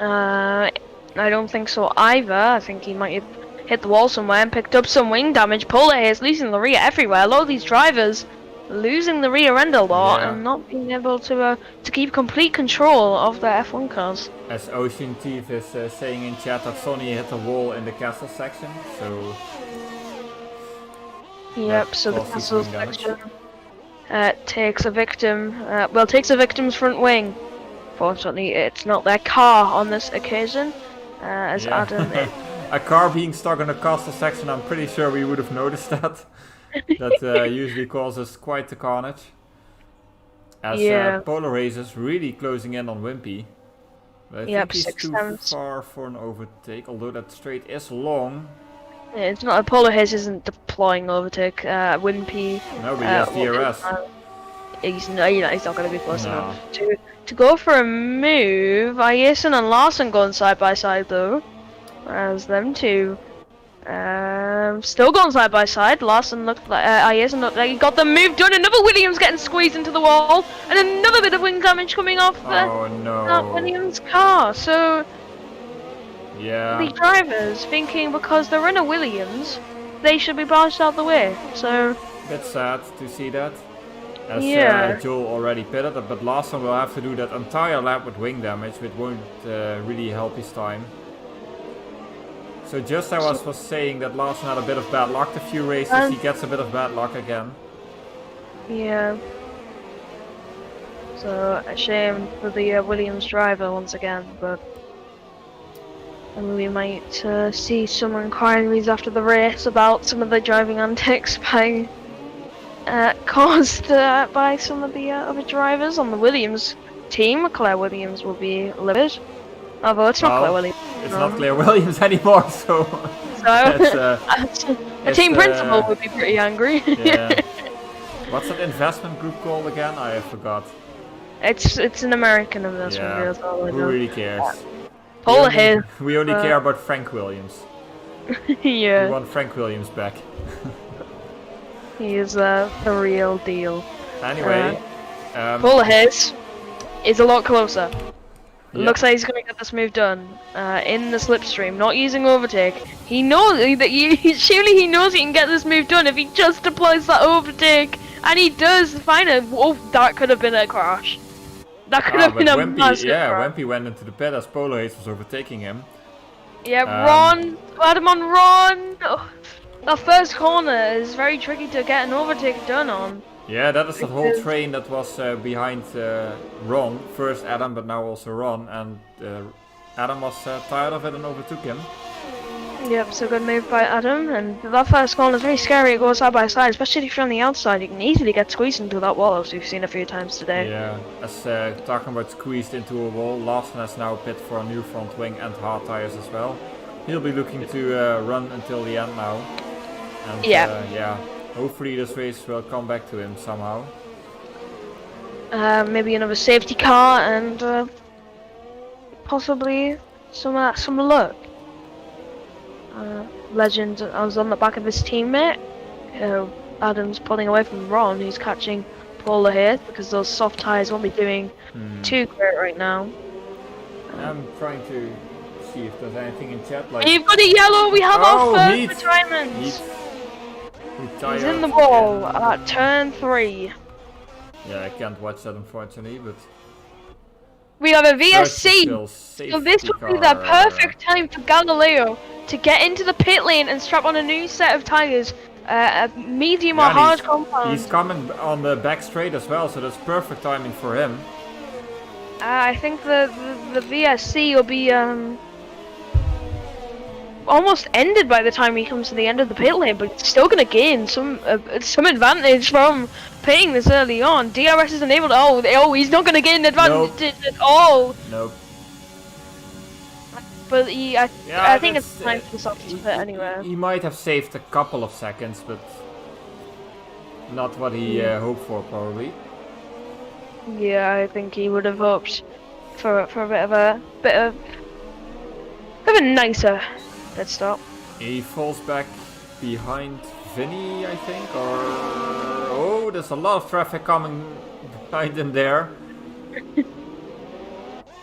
I don't think so either. I think he might have hit the wall somewhere and picked up some wing damage. Polar is losing the rear everywhere. A lot of these drivers losing the rear end a lot and not being able to keep complete control of their F1 cars. As Ocean Thief is saying in chat that Sonny hit the wall in the castle section, so... Yep, so the castle section takes a victim, takes a victim's front wing. Fortunately, it's not their car on this occasion, as Adam... A car being stuck in a castle section, I'm pretty sure we would have noticed that. That usually causes quite the carnage. As Polar Race really closing in on Wimpy. But I think he's too far for an overtake, although that straight is long. Yeah, it's not. Polar Haze isn't deploying overtake. Wimpy. No, but he has DRS. He's not going to be close enough to go for a move. Ayesen and Larson going side by side though, as them two. Still going side by side. Larson looked like Ayesen looked like he got the move done. Another Williams getting squeezed into the wall, and another bit of wing damage coming off that Williams car. So the drivers thinking because they're in a Williams, they should be barged out the way. So bit sad to see that. As Joel already pitted, but Larson will have to do that entire lap with wing damage, which won't really help his time. So just I was saying that Larson had a bit of bad luck a few races, he gets a bit of bad luck again. Yeah. So a shame for the Williams driver once again, but we might see some inquiries after the race about some of the driving antics by caused by some of the other drivers on the Williams team. Claire Williams will be livid. Although it's not Claire Williams. It's not Claire Williams anymore, so... a team principal would be pretty angry. Yeah. What's that investment group called again? I forgot. It's an American investment group. Who really cares? Polar Hill. We only care about Frank Williams. We want Frank Williams back. He is the real deal. Anyway, Polar Hiss is a lot closer. Looks like he's gonna get this move done in the slipstream, not using overtake. He knows that surely he knows he can get this move done if he just deploys that overtake, and he does find it. Oh, that could have been a crash. That could have been a massive crash. Wimpy went into the pit as Polar Haze was overtaking him. Yeah, Ron, Adam on Ron. Oh, that first corner is very tricky to get an overtake done on. Yeah, that is the whole train that was behind Ron. First Adam, but now also Ron. And Adam was tired of it and overtook him. Yep, so good move by Adam. And that first corner is very scary. It goes side by side, especially if you're on the outside. You can easily get squeezed into that wall, as we've seen a few times today. Yeah, as talking about squeezed into a wall, Larson has now pit for a new front wing and hard tires as well. He'll be looking to run until the end now. And, hopefully this race will come back to him somehow. Maybe another safety car and possibly some luck. Legend was on the back of his teammate. Adam's pulling away from Ron, who's catching Polar here because those soft tires won't be doing too great right now. I'm trying to see if there's anything in chat. Like you've got a yellow. We have our first retirement. He's in the wall at turn 3. Yeah, I can't watch that unfortunately, but We have a VSC. Still So this safety would be the car. perfect time for Galileo to get into the pit lane and strap on a new set of tires, a medium or Yeah, and hard compound. He's coming on the back straight as well, so that's perfect timing for him. I think the VSC will be almost ended by the time he comes to the end of the pit lane, but it's still gonna gain some advantage from pitting this early on. DRS isn't able to. Oh, he's not gonna gain an advantage at all. Nope. But I think it's time for the soft to pit anyway. He might have saved a couple of seconds, but not what he hoped for, probably. Yeah, I think he would have hoped for a bit of a nicer pit stop. He falls back behind Vinny, I think, or oh, there's a lot of traffic coming behind him there.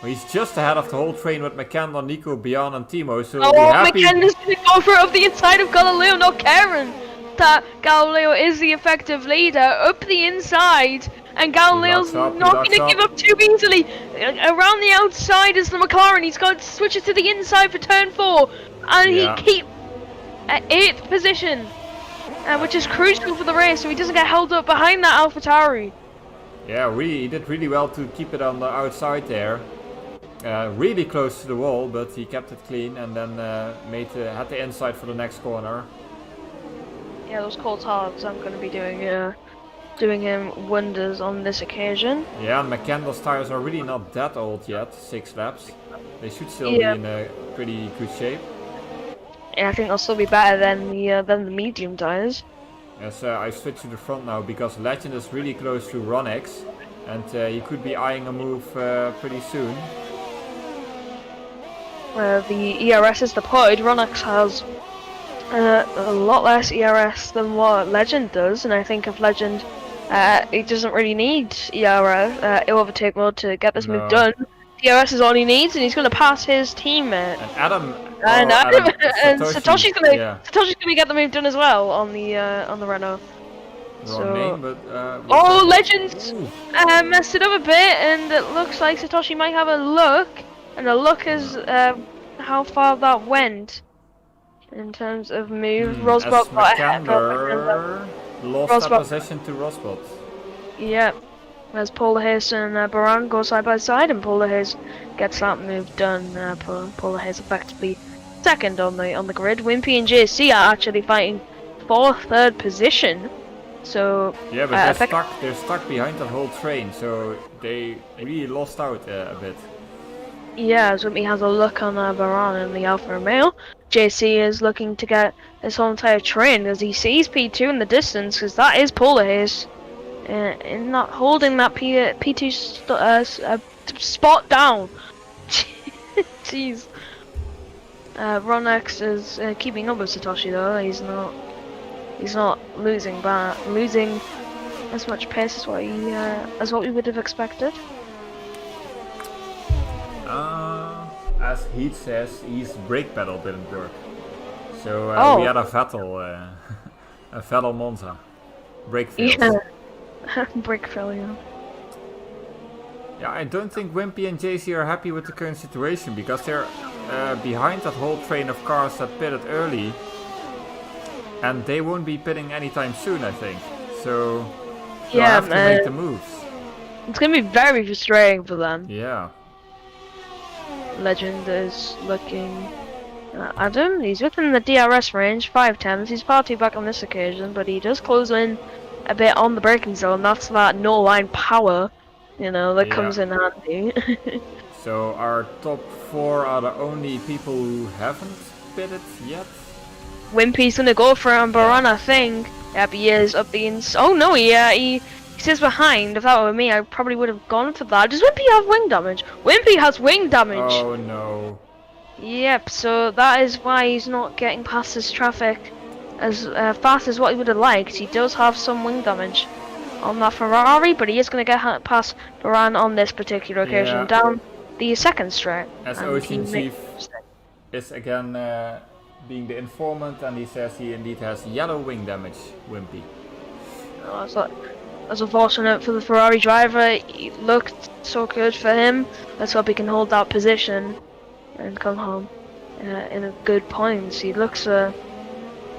He's just ahead of the whole train with McKenna, Nico, Bjorn, and Timo, so we'll be happy. McKenna's gonna go for it up the inside of Galileo, not caring that Galileo is the effective leader up the inside. And Galileo's not going to give up too easily. Around the outside is the McLaren. He's got switches to the inside for turn 4. And he keeps at 8th position. Which is crucial for the race, so he doesn't get held up behind that AlphaTauri. Yeah, he did really well to keep it on the outside there. Really close to the wall, but he kept it clean and then had the inside for the next corner. Yeah, those cold hards I'm going to be doing him wonders on this occasion. Yeah, and McKenna's tires are really not that old yet, 6 laps. They should still be in a pretty good shape. Yeah, I think they'll still be better than the medium tires. Yes, I switched to the front now because Legend is really close to Ronix, and he could be eyeing a move pretty soon. The ERS is deployed. Ronix has a lot less ERS than what Legend does, and I think if Legend he doesn't really need ill overtake mode to get this move done. ERS is all he needs, and he's going to pass his teammate. And Satoshi's gonna get the move done as well on the Renault. Wrong name, but Legends messed it up a bit, and it looks like Satoshi might have a look, and the look is how far that went in terms of move. Rosberg lost that position to Rosberg. Yeah, as Paul Hayes and Baran go side by side, and Paul Hayes gets that move done. Paul Hayes effectively second on the grid. Wimpy and JC are actually fighting for 3rd position. So yeah, but they're stuck behind the whole train, so they really lost out a bit. Yeah, Wimpy has a look on Baran and the Alfa Romeo. JC is looking to get his whole entire train as he sees P2 in the distance, because that is Polar Haze, and not holding that P2 spot down. Jeez. Ronix is keeping up with Satoshi though. He's not losing as much pace as what we would have expected. As Heat says, his brake pedal didn't work. So we had a Vettel Monza. Brake fails. Yeah. Brake failure. Yeah, I don't think Wimpy and JC are happy with the current situation because they're behind that whole train of cars that pitted early. And they won't be pitting anytime soon, I think. So they'll have to make the moves. It's gonna be very frustrating for them. Yeah. Legend is looking at him. He's within the DRS range, 5/10. He's far too back on this occasion, but he does close in a bit on the braking zone. That's that no line power, that comes in handy. So our top 4 are the only people who haven't pitted yet. Wimpy's gonna go for it on Baran, I think. Yep, he is up the Oh no, he sits behind. If that were me, I probably would have gone for that. Does Wimpy have wing damage? Wimpy has wing damage! Oh no. Yep, so that is why he's not getting past his traffic as fast as what he would have liked. He does have some wing damage on that Ferrari, but he is going to get past Baran on this particular occasion, down the 2nd straight. As Ocean Chief is again being the informant, and he says he indeed has yellow wing damage, Wimpy. Oh, that's unfortunate for the Ferrari driver. He looked so good for him. Let's hope he can hold that position and come home in a good points. He looks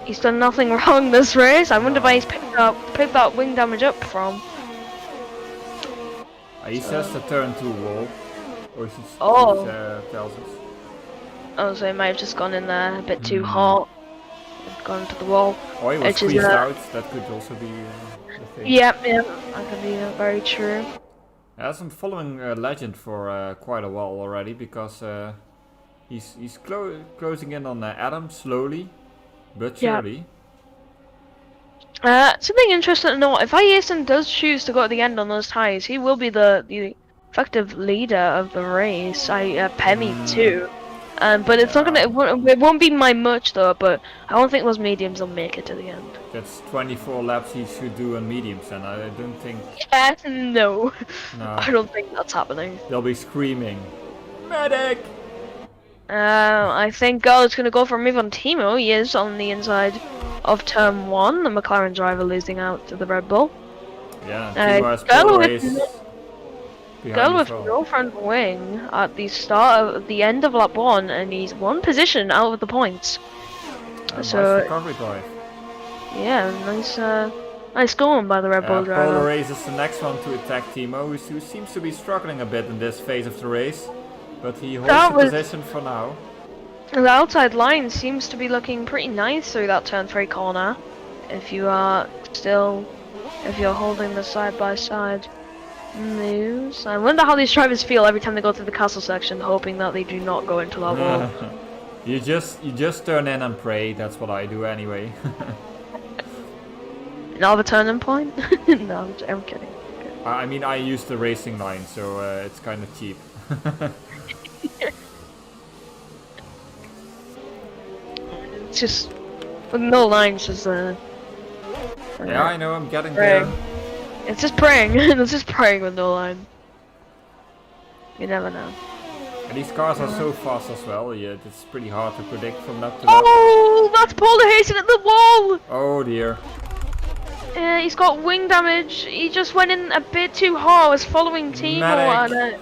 he's done nothing wrong this race. I wonder where he's picked that wing damage up from. He says to turn to wall. Or she tells us. Oh, so he might have just gone in there a bit too hot. And gone to the wall. Or he was squeezed out. That could also be the thing. Yeah, that could be very true. As I'm following Legend for quite a while already, because he's closing in on Adam slowly, but surely. Something interesting to note, if Iason does choose to go at the end on those tyres, he will be the effective leader of the race. Pemi too. But it's not gonna. It won't be by much though. But I don't think those mediums will make it to the end. That's 24 laps he should do on mediums, and I don't think. No. No. I don't think that's happening. They'll be screaming, medic! I think Girl's gonna go for a move on Timo. He is on the inside of turn 1. The McLaren driver losing out to the Red Bull. Yeah, Timo has poor race. Girl with no front wing at the end of lap 1, and he's 1 position out of the points. So nice recovery drive. Yeah, nice going by the Red Bull driver. Polar Race is the next one to attack Timo, who seems to be struggling a bit in this phase of the race, but he holds the position for now. The outside line seems to be looking pretty nice through that turn 3 corner. If you're holding the side by side moves. I wonder how these drivers feel every time they go through the castle section, hoping that they do not go into that wall. You just turn in and pray. That's what I do anyway. Another turning point? No, I'm kidding. I mean, I use the racing line, so it's kind of cheap. It's just with no lines, just yeah, I know. I'm getting there. It's just praying. It's just praying with no line. You never know. And these cars are so fast as well. Yeah, it's pretty hard to predict from lap to lap. Oh, that's Paul Hazen at the wall. Oh dear. He's got wing damage. He just went in a bit too hard. Was following Timo and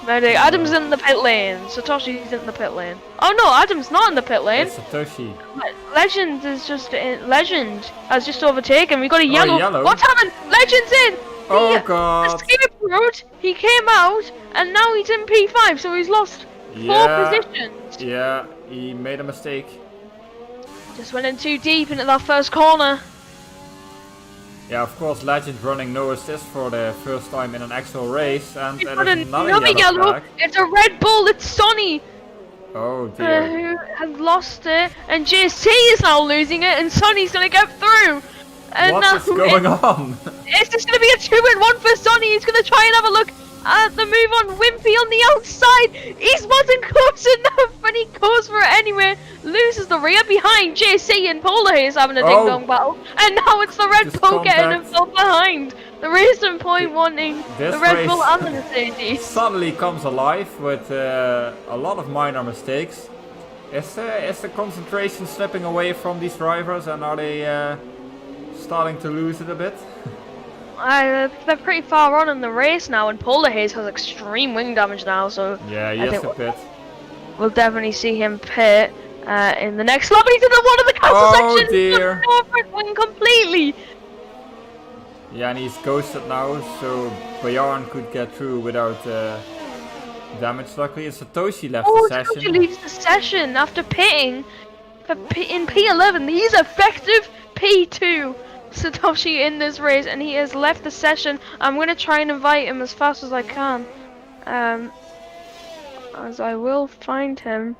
Medic. Adam's in the pit lane. Satoshi's in the pit lane. Oh no, Adam's not in the pit lane. It's Satoshi. Legend is just Legend has just overtaken. We got a yellow. Oh, yellow. What's happened? Legend's in. Oh god. Escape route. He came out and now he's in P5. So he's lost 4 positions. Yeah, he made a mistake. Just went in too deep into that first corner. Yeah, of course, Legend running no assist for the first time in an actual race, and He's there's got another yellow flag. It's a Red Bull. It's Sonny. Oh dear. Who has lost it, and JC is now losing it, and Sonny's gonna get through. And What is going on? It's just gonna be a 2-1 for Sonny. He's gonna try and have a look at the move on Wimpy on the outside. He wasn't close enough, but he goes for it anyway. Loses the rear behind JC, and Polar is having a ding dong battle. And now it's the Red Bull getting himself behind. The Racing Point wanting the Red Bull and the Mercedes. Suddenly comes alive with a lot of minor mistakes. Is the concentration slipping away from these drivers, and are they starting to lose it a bit? They're pretty far on in the race now, and Polar Haze has extreme wing damage now, so yeah, he has to pit. We'll definitely see him pit in the next lap. He's in the one of the castle section. Oh dear! He's wing completely. Yeah, and he's ghosted now, so Bayan could get through without damage. Luckily, and Satoshi left the session. Satoshi leaves the session after pitting in P11. He's effective P2. Satoshi in this race, and he has left the session. I'm going to try and invite him as fast as I can, as I will find him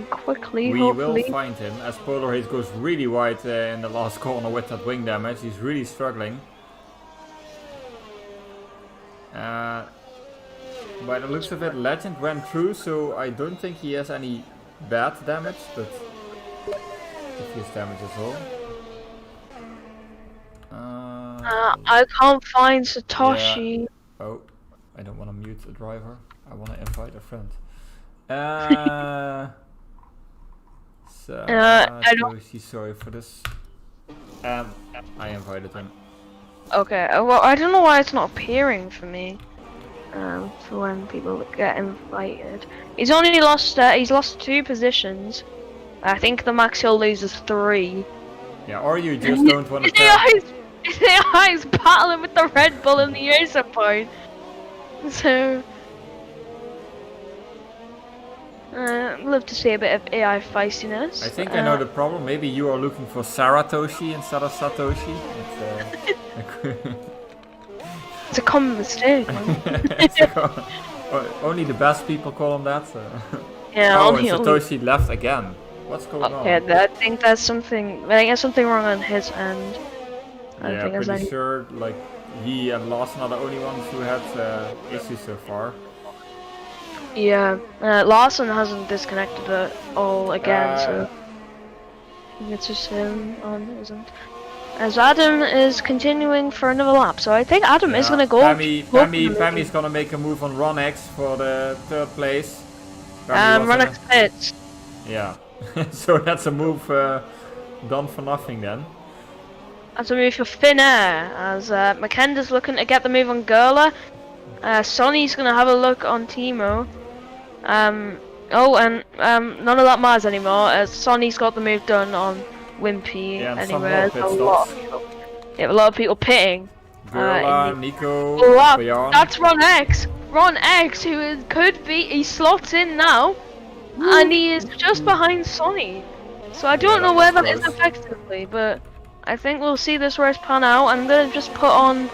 quickly. We hopefully. will find him, as Polar Haze goes really wide in the last corner with that wing damage. He's really struggling. By the looks of it, Legend went through, so I don't think he has any bad damage, but if his damage is all. I can't find Satoshi. Yeah. Oh, I don't want to mute a driver. I want to invite a friend. I don't. Satoshi, sorry for this. I invited him. Okay, well, I don't know why it's not appearing for me. For when people get invited. He's only lost, he's lost 2 positions. I think the max he'll lose is 3. Yeah, or you just don't want to His AI is battling with the Red Bull in the Acer point. So... love to see a bit of AI feistiness. I think I know the problem. Maybe you are looking for Saratoshi instead of Satoshi. It's a common mistake. Only the best people call him that. So. Yeah, Oh, and only. Satoshi left again. What's going on? Okay, I think there's something. I think there's something wrong on his end. Yeah, I'm pretty sure. Like he and Lawson are the only ones who had issues so far. Yeah, Lawson hasn't disconnected at all again, so it's just him on, isn't? As Adam is continuing for another lap, so I think Adam is gonna go. Pammy's gonna make a move on Ron X for the 3rd place. Ron X pits. Yeah, so that's a move done for nothing then. That's a move for Thin Air, as McKenda's looking to get the move on Gurla. Sonny's gonna have a look on Timo. None of that matters anymore, as Sonny's got the move done on Wimpy. Yeah, and anyway, some more pit stops. A lot of people pitting. Gurla, Nico, Wow, that's Ron X. Ron X, who he slots in now, and he is just behind Sonny. So I don't know where that is effectively, but I think we'll see this race pan out. I'm gonna just put on.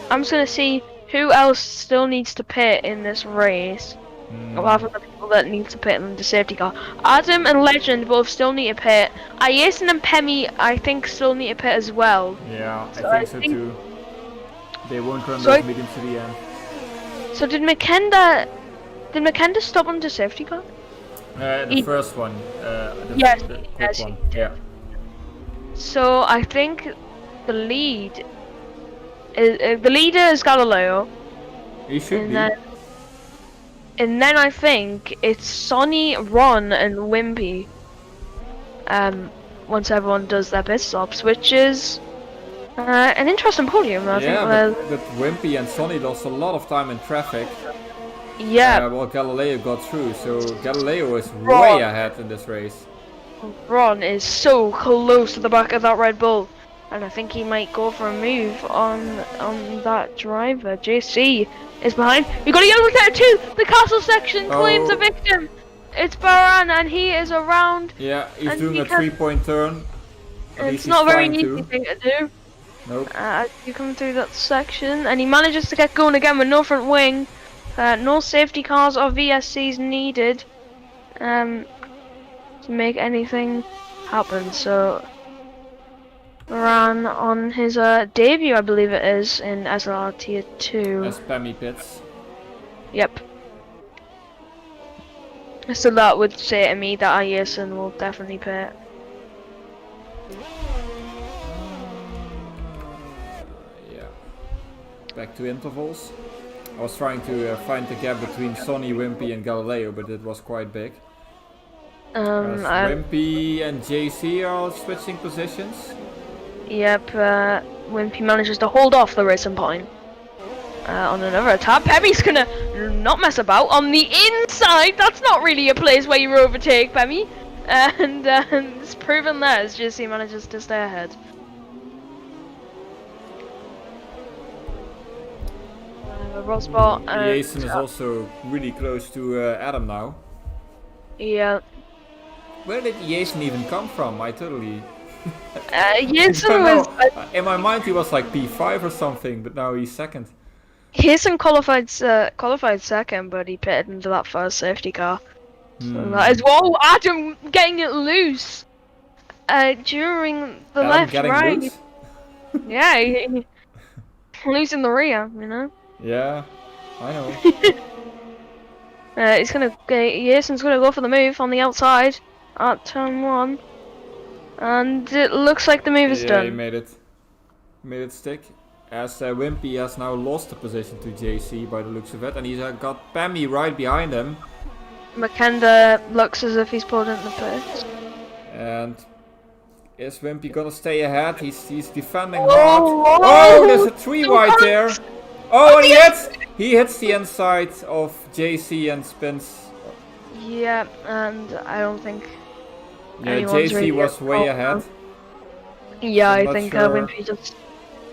I'm just gonna see who else still needs to pit in this race. Apart from the people that need to pit in the safety car. Adam and Legend both still need to pit. Ayason and Pemmy, I think, still need to pit as well. Yeah, so I think so too. They won't run those mediums to the end. So did McKenda stop on the safety car? The first one. Yes, the quick one. Yeah. So I think the leader is Galileo. He should be. And then I think it's Sonny, Ron, and Wimpy. Once everyone does their pit stops, which is an interesting podium. I think. But Wimpy and Sonny lost a lot of time in traffic. Yeah. While Galileo got through, so Galileo is way ahead in this race. Ron is so close to the back of that Red Bull, and I think he might go for a move on that driver. JC is behind. We got a yellow there too. The castle section claims a victim. It's Baran, and he is around. Yeah, he's doing a 3-point turn. It's not a very easy thing to do. Nope. You come through that section, and he manages to get going again with no front wing. No safety cars or VSCs needed to make anything happen. So Baran on his debut, I believe it is, in SLR Tier 2. As Pammy pits. Yep. So that would say to me that Ayason will definitely pit. Yeah. Back to intervals. I was trying to find the gap between Sonny, Wimpy and Galileo, but it was quite big. Wimpy and JC are switching positions. Yep, Wimpy manages to hold off the racing point. On another attack, Pemmy's gonna not mess about on the inside. That's not really a place where you overtake Pemmy. And it's proven there as JC manages to stay ahead. Rosbot and Jason is also really close to Adam now. Yeah. Where did Jason even come from? I totally... Jason was... in my mind he was like P5 or something, but now he's second. Jason qualified second, but he pitted into that first safety car. So that is... Whoa, Adam getting it loose! During the left-right. Loose? Yeah, he losing the rear, you know? Yeah, I know. Jason's gonna go for the move on the outside at turn 1, and it looks like the move is done. Yeah, he made it stick. As Wimpy has now lost the position to JC by the looks of it, and he's got Pammy right behind him. McKenda looks as if he's pulled in the pits. And Is Wimpy gonna stay ahead? He's defending hard. Oh, there's a 3 wide there. Oh, and he hits the inside of JC and spins. Yeah, and I don't think. Yeah, anyone's JC really was way ahead. Yeah, I'm I not think sure. Wimpy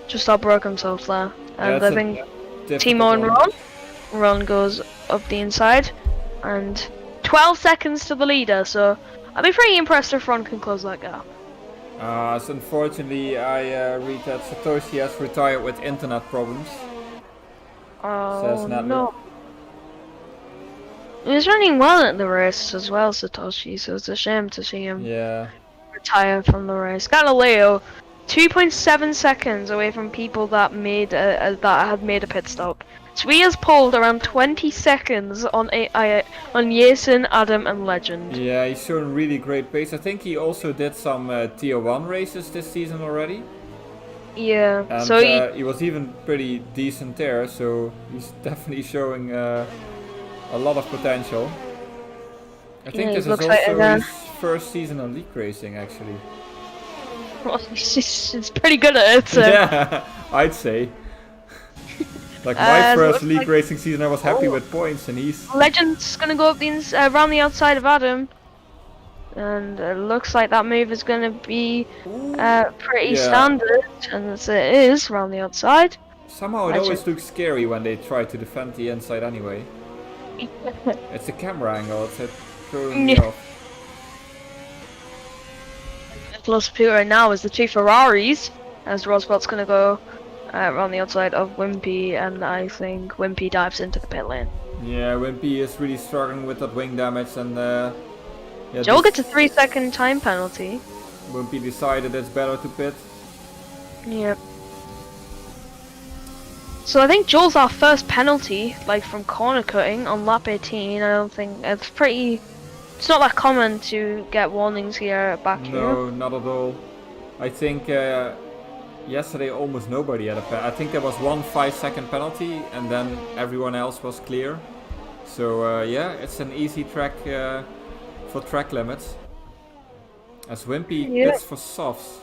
just outbroke himself there, and Yeah, I think difficult Timo and one. Ron goes up the inside, and 12 seconds to the leader. So I'd be pretty impressed if Ron can close that gap. So unfortunately, I read that Satoshi has retired with internet problems. Oh Says Natalie. no. He was running well at the race as well, Satoshi, so it's a shame to see him Yeah. retire from the race. Galileo, 2.7 seconds away from people that had made a pit stop. So he has pulled around 20 seconds on Jason, Adam, and Legend. Yeah, he's shown really great pace. I think he also did some tier 1 races this season already. Yeah, And so he was even pretty decent there, so he's definitely showing a lot of potential. I think Yeah, this he is looks like also a- his first season on league racing, actually. he's pretty good at it. So. Yeah, I'd say. Like my first looks league like- racing season, I was happy with points, and he's Legend's gonna go up around the outside of Adam, and it looks like that move is gonna be pretty Yeah. standard, and it is around the outside. somehow it Legend. always looks scary when they try to defend the inside anyway. It's the camera angle, it's throwing me Yeah. off. Close to right now is the two Ferraris, as Rosbert's gonna go around the outside of Wimpy, and I think Wimpy dives into the pit lane. Yeah, Wimpy is really struggling with that wing damage, and yeah, Joel this- gets a 3-second time penalty. Wimpy decided it's better to pit. Yep. So I think Joel's our first penalty, like from corner cutting on lap 18. I don't think it's pretty. It's not that common to get warnings here back here. No, not at all. I think yesterday almost nobody had a penalty. I think there was one 5-second penalty, and then everyone else was clear. So yeah, it's an easy track for track limits. As Wimpy Yeah. pits for softs.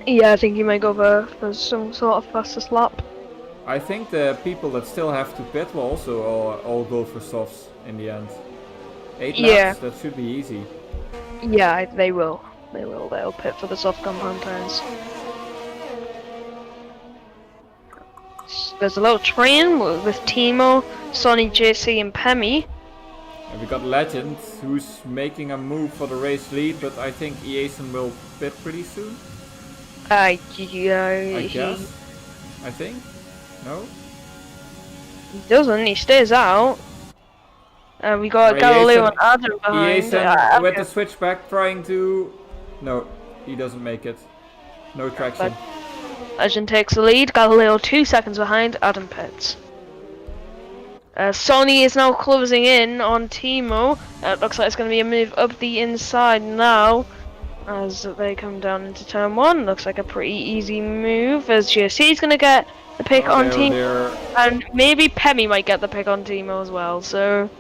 Yeah, I think you might go for some sort of fastest lap. I think the people that still have to pit will also all go for softs in the end. 8 Yeah. laps, that should be easy. Yeah, they will. They will. They'll pit for the soft compound tires. There's a little train with Timo, Sonny, JC, and Pemi. And we got Legend, who's making a move for the race lead, but I think Jason will pit pretty soon. I He guess. I think. No? doesn't. He stays out. We got Right, Galileo Jason- and Adam behind. Jason with okay. the switchback trying to... No, he doesn't make it. No traction. Legend takes the lead. Galileo 2 seconds behind. Adam pits. Sonny is now closing in on Timo. It looks like it's going to be a move up the inside now. As they come down into turn 1. Looks like a pretty easy move. As JC is going to get the pick on there, Timo. there. And maybe Pemi might get the pick on Timo as well. So...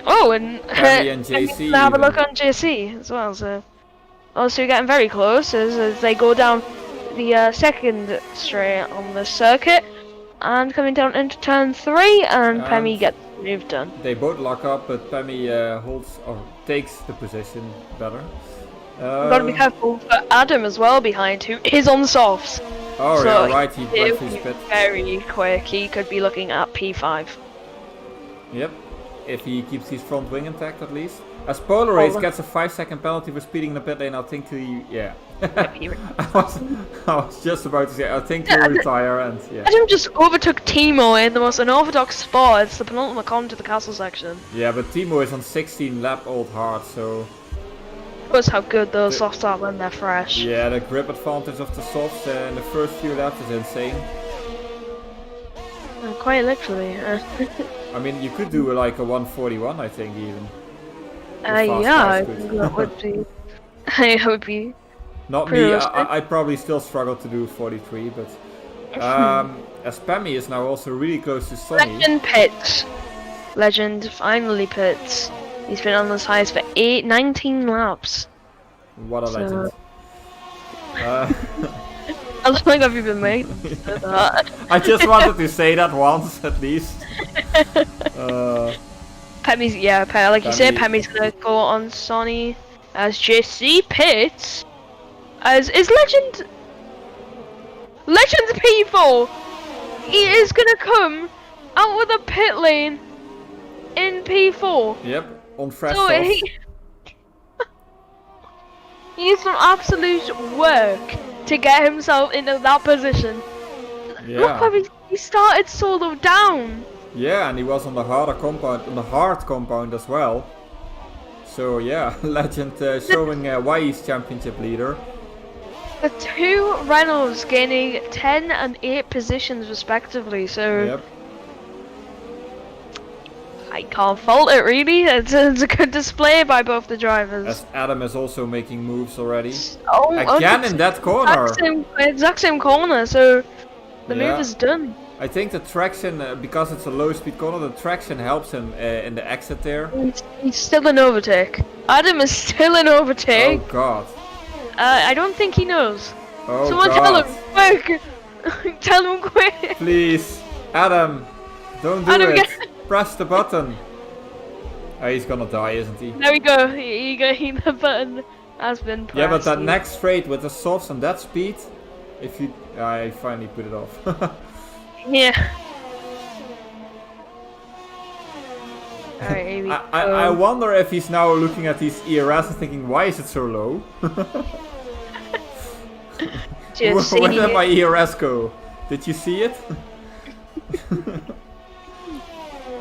Oh, and Pemi and JC gonna have a even. look on JC as well. So also getting very close as they go down the second straight on the circuit and coming down into turn 3, and Pemi gets the move done. They both lock up, but Pemi holds or takes the position better. Gotta be careful for Adam as well behind, who is on softs. Oh, So yeah, right, he went through his pit. very quick. He could be looking at P5. Yep, if he keeps his front wing intact at least. As Polaris Oh. gets a 5-second penalty for speeding in the pit lane, I think he, yeah. He- I was just about to say, I think he'll retire and yeah. Adam just overtook Timo in the most unorthodox spot. It's the penultimate corner to the castle section. Yeah, but Timo is on 16 lap old hard, so Shows how good those softs are when they're fresh. yeah, the grip advantage of the softs in the first few laps is insane. Quite literally. I mean, you could do like a 141, I think, even. fast Yeah, I guys could. think that would be. It would be. Not Pretty me, realistic. I probably still struggle to do 43, but... as Pemi is now also really close to Sonny. Legend pits. Legend finally pits. He's been on this highest for 19 laps. What a So- legend. How long have you been making? I just wanted to say that once at least. Pemi's, yeah, like you said, Pemi- Pemi's gonna go on Sonny as JC Pitts. As is Legend's P4. He is gonna come out of the pit lane in P4. Yep, on fresh So softs. he needs some absolute work to get himself into that position. Look Yeah. how he started so low down. Yeah, and he was on the harder compound, on the hard compound as well. So yeah, Legend showing why he's championship leader. The two Renaults gaining 10 and 8 positions respectively, so Yep. I can't fault it really. It's a good display by both the drivers. As Adam is also making moves already. Oh, Again in that corner. exact same corner, so the Yeah. move is done. I think the traction, because it's a low speed corner, the traction helps him in the exit there. He's still in overtake. Adam is still in overtake. Oh god. I don't think he knows. Oh Someone god. tell him quick. Tell him quick. Please. Adam. Don't do Adam, it. get- Press the button. Oh, he's gonna die, isn't he? There we go. The button has been pressed. Yeah, but that next straight with the softs and that speed, if you... I finally put it off. Yeah. Alright, here we I go. wonder if he's now looking at these ERS and thinking, why is it so low? Just Where did see- my ERS go? Did you see it?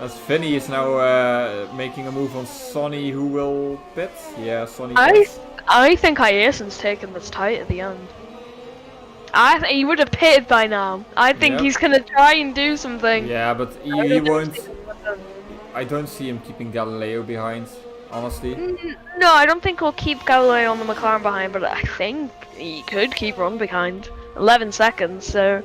As Vinny is now making a move on Sonny, who will pit. Yeah, Sonny pits. I think Iason's taken this tight at the end. He would have pitted by now. I think Yep. he's gonna try and do something. Yeah, but I he don't won't... think he'll put them. I don't see him keeping Galileo behind, honestly. No, I don't think he'll keep Galileo on the McLaren behind, but I think he could keep Ron behind. 11 seconds, so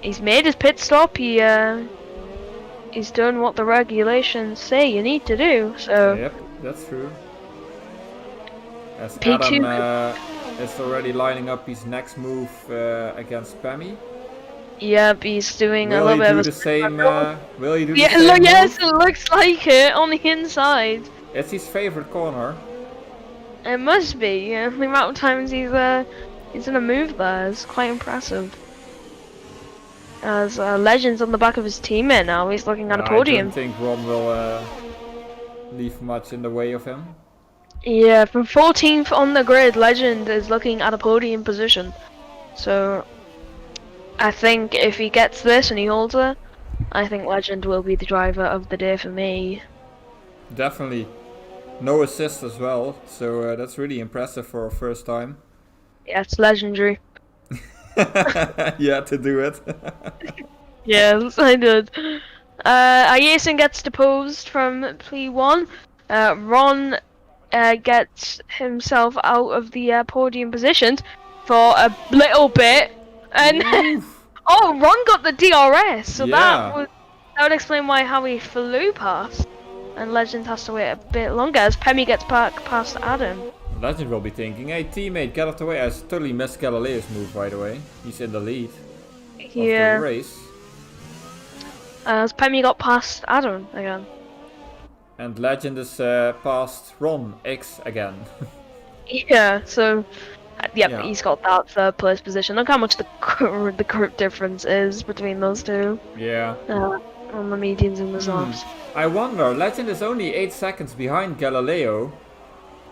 he's made his pit stop. He's done what the regulations say you need to do. So Yep, that's true. As P2 Adam is already lining up his next move against Pammy. yep, he's doing a Will little he bit do of the a same? Will he do yeah, the same? look, yes, move? it looks like it on the inside. It's his favorite corner. It must be. Yeah, the amount of times he's in a move there is quite impressive. As Legend's on the back of his teammate now, he's looking at a I podium. don't think Ron will leave much in the way of him. Yeah, from 14th on the grid, Legend is looking at a podium position. So, I think if he gets this and he holds it, I think Legend will be the driver of the day for me. Definitely. No assist as well, so that's really impressive for a first time. Yeah, it's legendary. Yeah, to do it. Yes, I did. Ayason gets deposed from Prix 1. Ron gets himself out of the podium positions for a little bit. And then, oh, Ron got the DRS, so Yeah. that would explain how he flew past. And Legend has to wait a bit longer as Pemi gets back past Adam. Legend will be thinking, hey teammate, get out the way. I totally missed Galileo's move, by the way. He's in the lead of Yeah, the race. as Pemi got past Adam again. And Legend is past Ron X again. Yeah, so yep, Yeah. he's got that third place position. Look how much the grip difference is between those two Yeah. on the mediums and the softs. I wonder, Legend is only 8 seconds behind Galileo.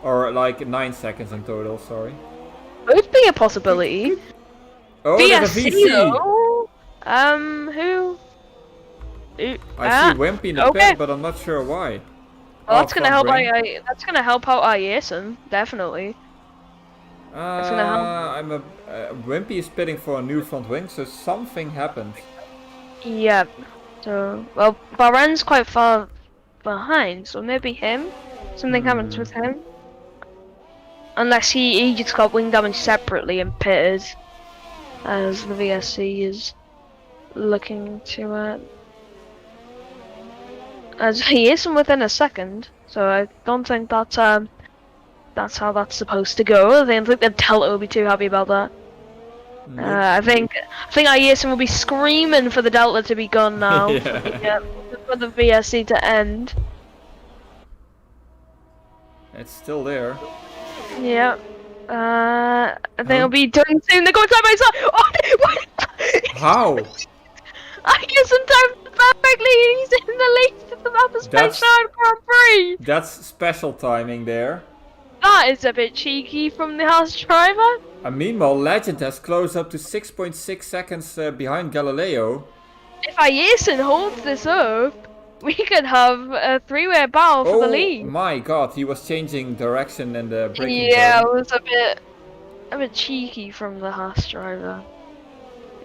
Or like 9 seconds in total, sorry. Would be a possibility. Oh, there's a VSC VC! though. Who? I see Wimpy in the okay. pit, but I'm not sure why. Well, that's gonna front help. ring. That's gonna help out Iason, definitely. gonna help. Wimpy is pitting for a new front wing, so something happened. Yep. So, well, Bahrain's quite far behind, so maybe him. Something happens with him. Unless he just got wing damage separately and pitted, as the VSC is looking to as he isn't within a second, so I don't think that's that's how that's supposed to go. I don't think the Delta will be too happy about that. I think Ayerson will be screaming for the Delta to be gone now. For the VSC to end. It's still there. Yeah. I think it'll be done soon. They're going side by side. Oh, How? Ayerson timed perfectly. He's in the lead of the Azerbaijan Grand Prix. That's special timing there. That is a bit cheeky from the Haas driver. And meanwhile, Legend has closed up to 6.6 seconds behind Galileo. If Ayerson holds this up, we could have a three-way battle for the lead. Oh my god, he was changing direction in the braking Yeah, zone. it was a bit cheeky from the Haas driver.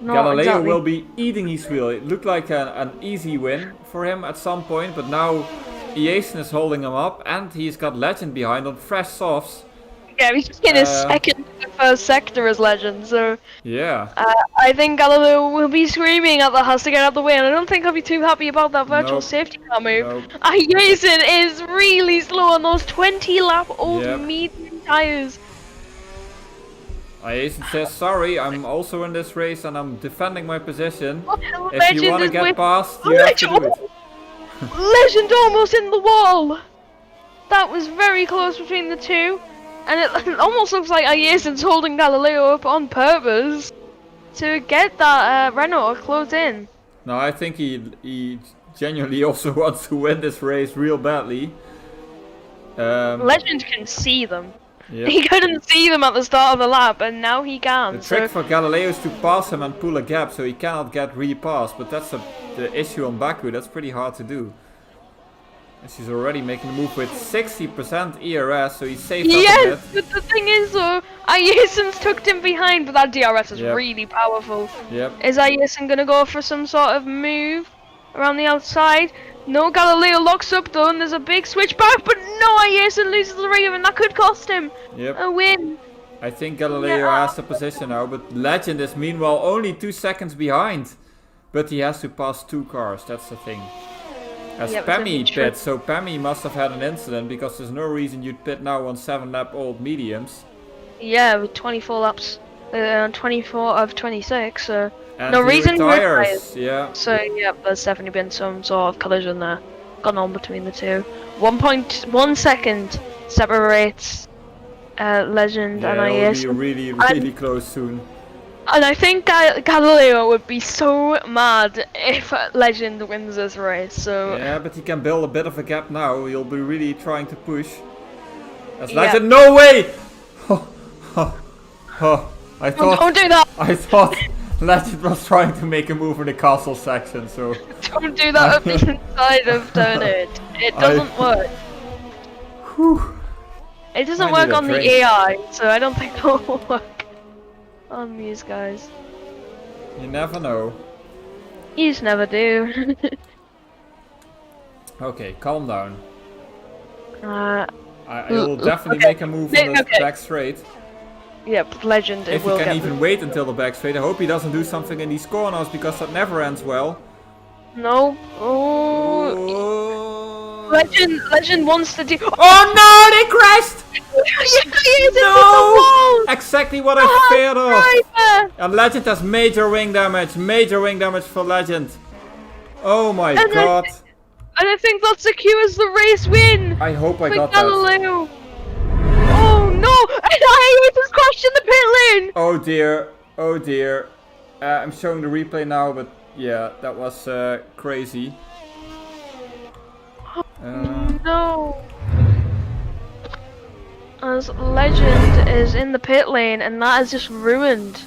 Not Galileo exactly. will be eating his wheel. It looked like an easy win for him at some point, but now Ayerson is holding him up, and he's got Legend behind on fresh softs. Yeah, he's in his second to first sector as Legend, so Yeah. I think Galileo will be screaming at the Haas to get out of the way, and I don't think he'll be too happy about that virtual Nope. safety car move. Nope. Ayerson is really slow on those 20-lap-old Yep. medium tires. Ayerson says, sorry, I'm also in this race and I'm defending my position. If you Legend want to is get with- past, you have to do it. Legend almost in the wall. That was very close between the two, and it almost looks like Ayerson's holding Galileo up on purpose to get that Renault close in. No, I think he genuinely also wants to win this race real badly. Legend can see them. Yep. He couldn't see them at the start of the lap, and now he can. The trick for Galileo is to pass him and pull a gap so he cannot get repassed, but that's the issue on Baku. That's pretty hard to do. And she's already making the move with 60% ERS, so he's saved up a Yes, bit. but the thing is though, Ayerson's tucked him behind, but that DRS is Yep. really powerful. Yep. Is Ayerson gonna go for some sort of move around the outside? No, Galileo locks up though, and there's a big switch back, but no, Ayerson loses the rear, and that could cost him Yep. a win. I think Galileo has the position now, but Legend is meanwhile only 2 seconds behind. But he has to pass 2 cars, that's the thing. As Yeah, but Pammy that's true. pits, so Pammy must have had an incident because there's no reason you'd pit now on 7-lap old mediums. Yeah, with 24 laps, 24 of 26, so And no he reason for retires, yeah. So yeah, there's definitely been some sort of collision there gone on between the two. 1.1 second separates Legend and Yeah, it'll be Ayerson. really, really close soon. And I think Galileo would be so mad if Legend wins this race. So Yeah, but he can build a bit of a gap now. He'll be really trying to push. As Yeah. Legend, no way! I thought, don't do that. I thought Legend was trying to make a move in the castle section, so Don't do that up the inside of turn it. It doesn't work. whew. It doesn't I work need a on the drink. AI, so I don't think it will work on these guys. You never know. You just never do. Okay, calm down. uh, He'll definitely okay. make a move on the Okay. back straight. Yep, Legend. It If he will can get even wait until the back straight. I hope he doesn't do something in these corners because that never ends well. No. Oh. Oh, Legend wants to do. oh no, they crashed! No! Exactly what I feared of. Driver! And Legend has major wing damage for Legend. Oh my And god. And I think that secures the race win I hope I for got that. Galileo. Oh no! And I just crashed in the pit lane! Oh dear, oh dear. I'm showing the replay now, but yeah, that was crazy. No. As Legend is in the pit lane, and that is just ruined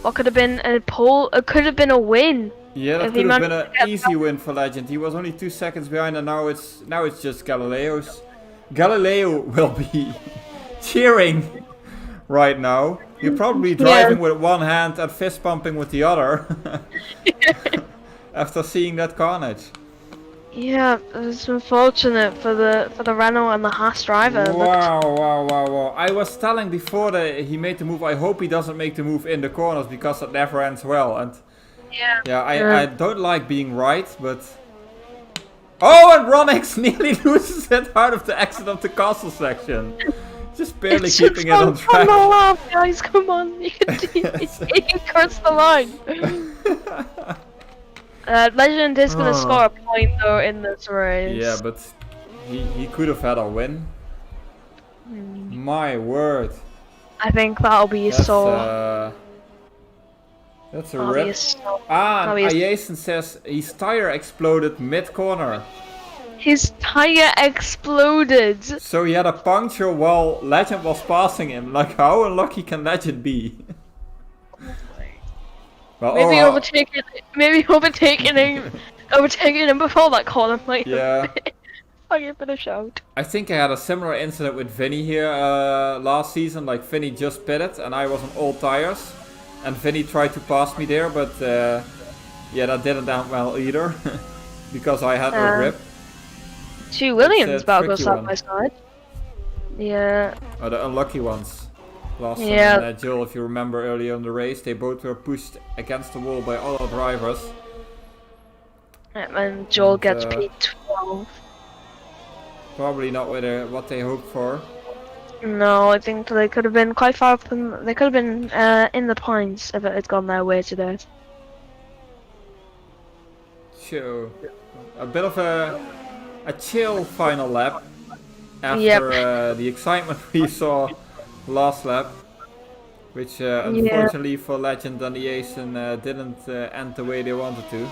what could have been a pole. It could have been a win. Yeah, that If he could have been managed to an get easy win for Legend. He was only 2 seconds behind, and now it's just Galileo's. Galileo will be cheering right now. You're probably driving with one hand and fist pumping with the other after seeing that carnage. Yeah, it's unfortunate for the Renault and the Haas driver. but- Wow. I was telling before that he made the move, I hope he doesn't make the move in the corners because it never ends well. And yeah, I don't like being right, but... Oh, and Ronix nearly loses it out of the exit of the castle section. just barely It's keeping it just on track. the lap, guys, come on. You can cross the line. Legend is gonna score a point though in this race. Yeah, but he could have had a win. My word. I think that'll be That's so. that's a That'll be rip. so. Ah, and Jason says his tire exploded mid-corner. His tire exploded. So he had a puncture while Legend was passing him. Like, how unlucky can Legend be? Well, Maybe or- overtaking him before that corner. Like, Yeah. I'll give it a shout. I think I had a similar incident with Vinny here last season. Like, Vinny just pitted and I was on all tires. And Vinny tried to pass me there, but yeah, that didn't end well either. Because I had no grip. Two Williams about to go tricky side one. by side. Yeah. Oh, the unlucky ones. Last Yeah. time, Joel, if you remember earlier in the race, they both were pushed against the wall by other drivers. And Joel And, gets P12. Probably not what they hoped for. No, I think they could have been quite far from. They could have been in the points if it had gone their way today. So, a bit of a chill final lap after the excitement we saw last lap, which unfortunately for Legend and the Asen didn't end the way they wanted to.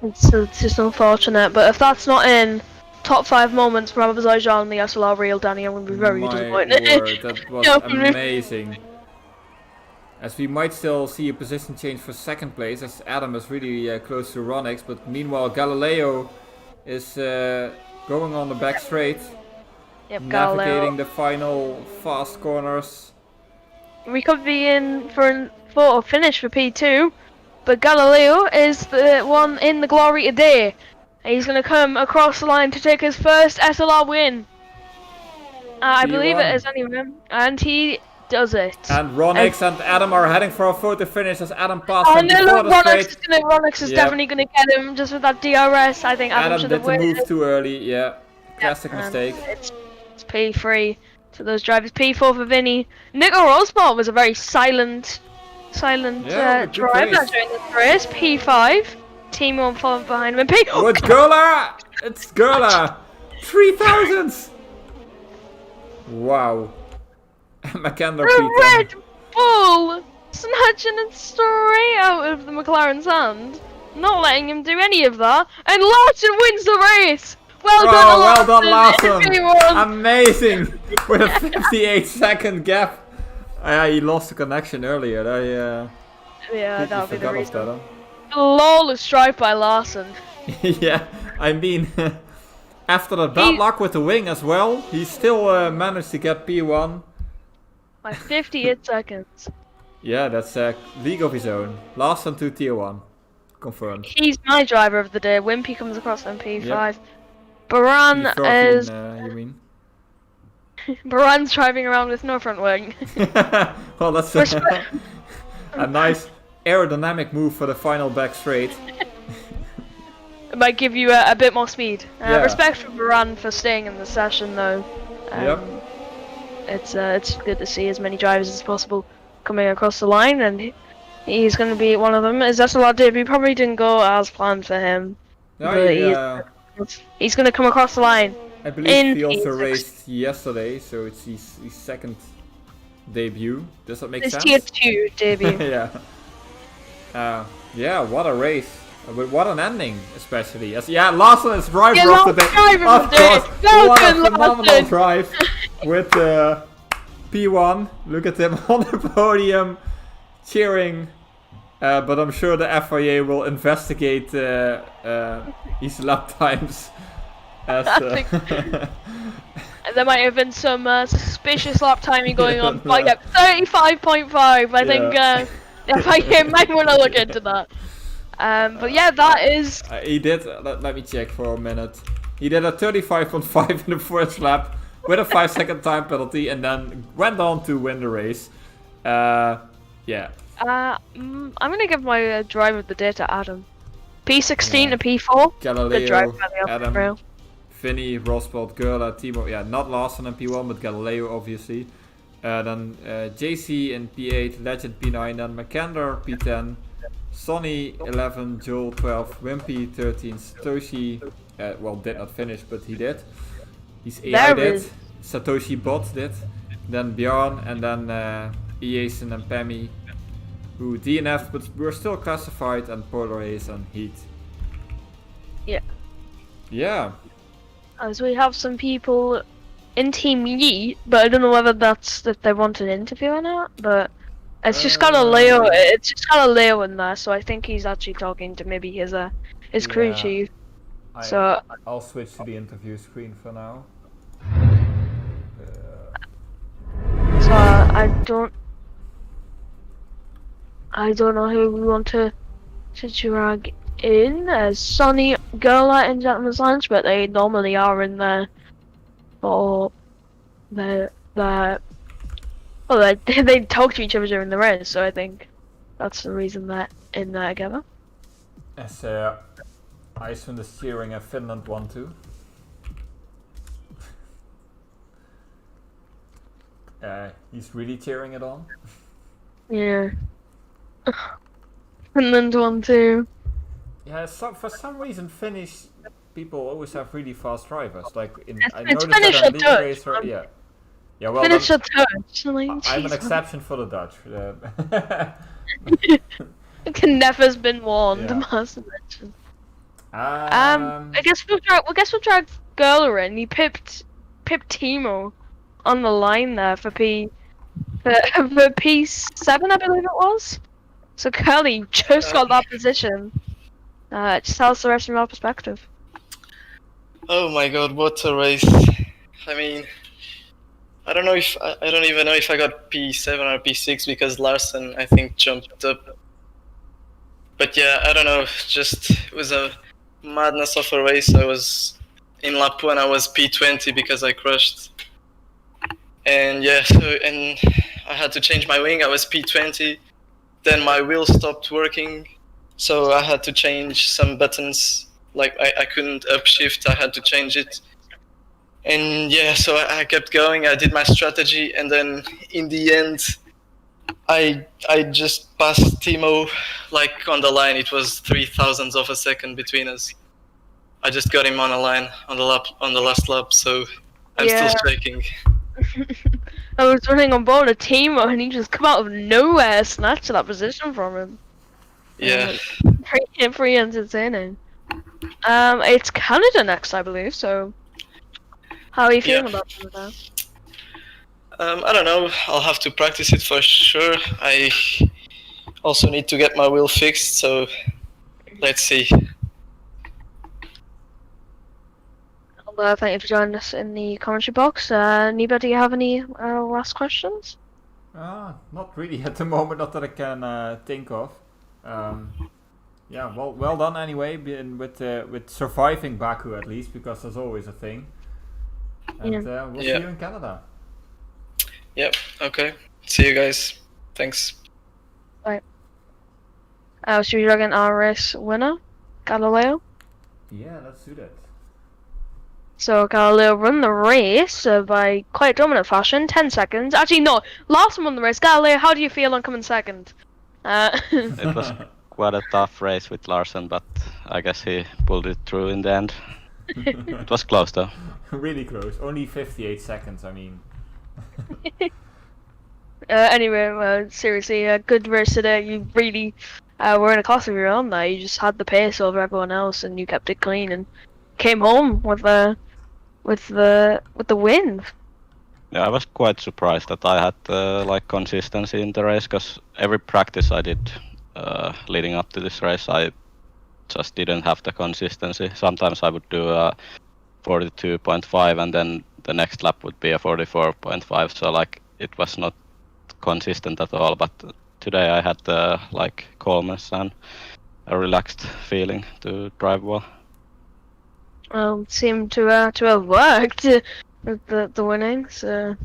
It's just unfortunate, but if that's not in top 5 moments from Azerbaijan and the SLR reel, Danny, I'm going to be very My disappointed. word, that was Yeah, amazing. As we might still see a position change for second place, as Adam is really close to Ronix, but meanwhile Galileo is going on the back straight, Yep, navigating Galileo. the final fast corners. We could be in for a finish for P2, but Galileo is the one in the glory today. He's going to come across the line to take his first SLR win. I believe it is anyway, and he does it. And Ronix and Adam are heading for a photo finish as Adam passed Oh him no, before look, the straight. Ronix is Yep. definitely going to get him just with that DRS. I think Adam Adam should did have the waited. move too early, yeah. Classic And mistake. It's P3 to those drivers. P4 for Vinny. Nico Rosbart was a very silent Yeah, good driver race. during this race. P5. Team on following behind him. Oh, it's Gerla! It's Gerla! 3000s! Wow. McKendall The P10. Red Bull snatching it straight out of the McLaren's hand. Not letting him do any of that. And Larson wins the race! Well done, Larson! everyone! Amazing! With a 58-second gap. He lost the connection earlier. Yeah, that'll be the forgot reason. of Flawless drive by Larson. that. Yeah, I mean, after the bad luck with the wing as well, he still managed to get P1. By 58 seconds. Yeah, that's a league of his own. Larson to tier 1. Confirmed. He's my driver of the day. Wimpy comes across MP5. Yep. Baran P13, is. you mean? Baran's driving around with no front wing. Well, that's a nice aerodynamic move for the final back straight. It might give you a bit more speed. Yeah. Respect for Baran for staying in the session though. Yep. It's good to see as many drivers as possible coming across the line, and he's going to be one of them. His SLR debut probably didn't go as planned for him. No, But he's going to come across the line. I believe he in also P6. raced yesterday, so it's his second debut. Does that make His sense? tier 2 debut. Yeah. Yeah, what a race. But what an ending, especially. Larson is driver Yeah, of the day. driver Of of the day. course, Well what a done, phenomenal Larson. drive with P1. Look at him on the podium, cheering. But I'm sure the FIA will investigate his lap times. As, I think there might have been some suspicious lap timing going on. Like at 35.5, I think the FIA might want to look into that. But yeah, that is. He did. Let me check for a minute. He did a 35.5 in the first lap with a 5-second time penalty, and then went on to win the race. Yeah. I'm gonna give my drive of the day to Adam. P16 to P4. Good drive Galileo, by the Adam, rail. Vinny, Roswell, Gerla, Timo, yeah, not Larson in P1, but Galileo obviously. Then JC in P8, Legend P9, then Makander P10, Sonny 11, Joel 12, Wimpy 13, Satoshi, well, did not finish, but he did. His AI did, Satoshi Bot did, then Bjorn, and then Iason and Pammy, who DNF'd, but were still classified, and Polar Ace and Heat. Yeah. Yeah. As we have some people in Team Yeet, but I don't know whether that's that they want an interview or not, but it's just got a Leo. It's just got a Leo in there, so I think he's actually talking to maybe his crew chief. So I'll switch to the interview screen for now. So I don't know who we want to drag in as Sonny, Gerla, and Gentleman's Lunch, but they normally are in there for well, they talk to each other during the race, so I think that's the reason they're in there together. As Iceland is cheering and Finland 1-2. He's really cheering it on. Yeah. Finland 1-2. Yeah, for some reason Finnish people always have really fast drivers. Like I It's noticed Finnish that in or League Dutch. Racer, yeah, well, Finish then, a touch. Like, I'm an jeez. exception for the Dutch. Never's been warned. Yeah. Must mention. I I guess we'll drag Gerler in. He pipped Timo on the line there for P7, I believe it was. So Curly just got that position. Just tell us the rest from your perspective. Oh my god, what a race. I mean, I don't even know if I got P7 or P6 because Larson, I think, jumped up. But yeah, I don't know, it was a madness of a race. I was in lap 1, I was P20 because I crashed. And yeah, and I had to change my wing, I was P20. Then my wheel stopped working, so I had to change some buttons. Like I couldn't upshift, I had to change it. And yeah, so I kept going, I did my strategy, and then in the end, I just passed Timo, like on the line. It was 0.003 of a second between us. I just got him on a line on the last lap, so I'm still shaking. I was running on board a Timo, and he just come out of nowhere, snatched that position from him. Yeah. Pretty entertaining. It's Canada next, I believe. So, how are you feeling about that? I don't know. I'll have to practice it for sure. I also need to get my wheel fixed, so let's see. Thank you for joining us in the commentary box. Niba, do you have any last questions? Not really at the moment, not that I can think of. Yeah, well done anyway, with surviving Baku at least, because there's always a thing. And we'll see you in Canada. Yep, okay. See you guys. Thanks. Bye. Should we drag in our race winner, Galileo? Yeah, let's do that. So Galileo won the race by quite dominant fashion, 10 seconds. Actually, no, last one won the race. Galileo, how do you feel on coming second? It was quite a tough race with Larson, but I guess he pulled it through in the end. It was close though. Really close. Only 58 seconds, I mean. Anyway, seriously, good race today. You really were in a class of your own there. You just had the pace over everyone else, and you kept it clean and came home with the win. Yeah, I was quite surprised that I had like consistency in the race, because every practice I did leading up to this race, I just didn't have the consistency. Sometimes I would do a 42.5 and then the next lap would be a 44.5, so like it was not consistent at all. But today I had like calmness and a relaxed feeling to drive well. Well, seemed to have worked with the winning. So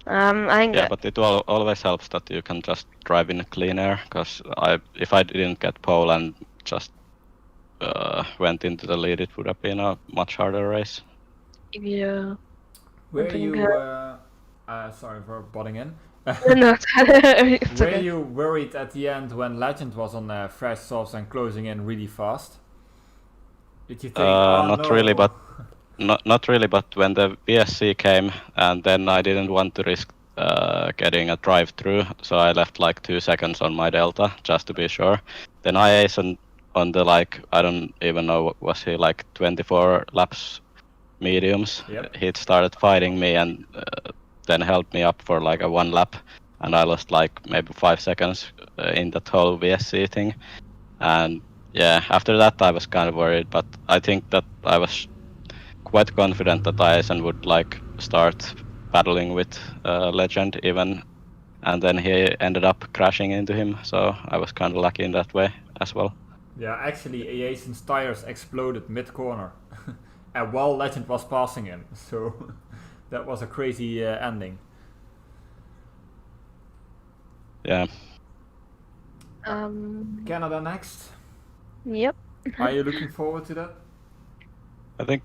I think. Yeah, but it always helps that you can just drive in clean air. Because if I didn't get pole and just went into the lead, it would have been a much harder race. Yeah. Were think, you? Sorry for butting in. No, it's Were okay. you worried at the end when Legend was on fresh softs and closing in really fast? Did you think, oh Not no? really, but not really. But when the VSC came, and then I didn't want to risk getting a drive-through, so I left like 2 seconds on my delta just to be sure. Then I aced on the like I don't even know what was he like 24 laps mediums. Yep. He started fighting me and then held me up for like a 1 lap, and I lost like maybe 5 seconds in that whole VSC thing. And yeah, after that I was kind of worried, but I think that I was quite confident that Aizen would like start battling with Legend even, and then he ended up crashing into him, so I was kind of lucky in that way as well. Yeah, actually, Jason's tires exploded mid-corner, and while Legend was passing him, so that was a crazy ending. Yeah. Canada next. Yep. Are you looking forward to that? I think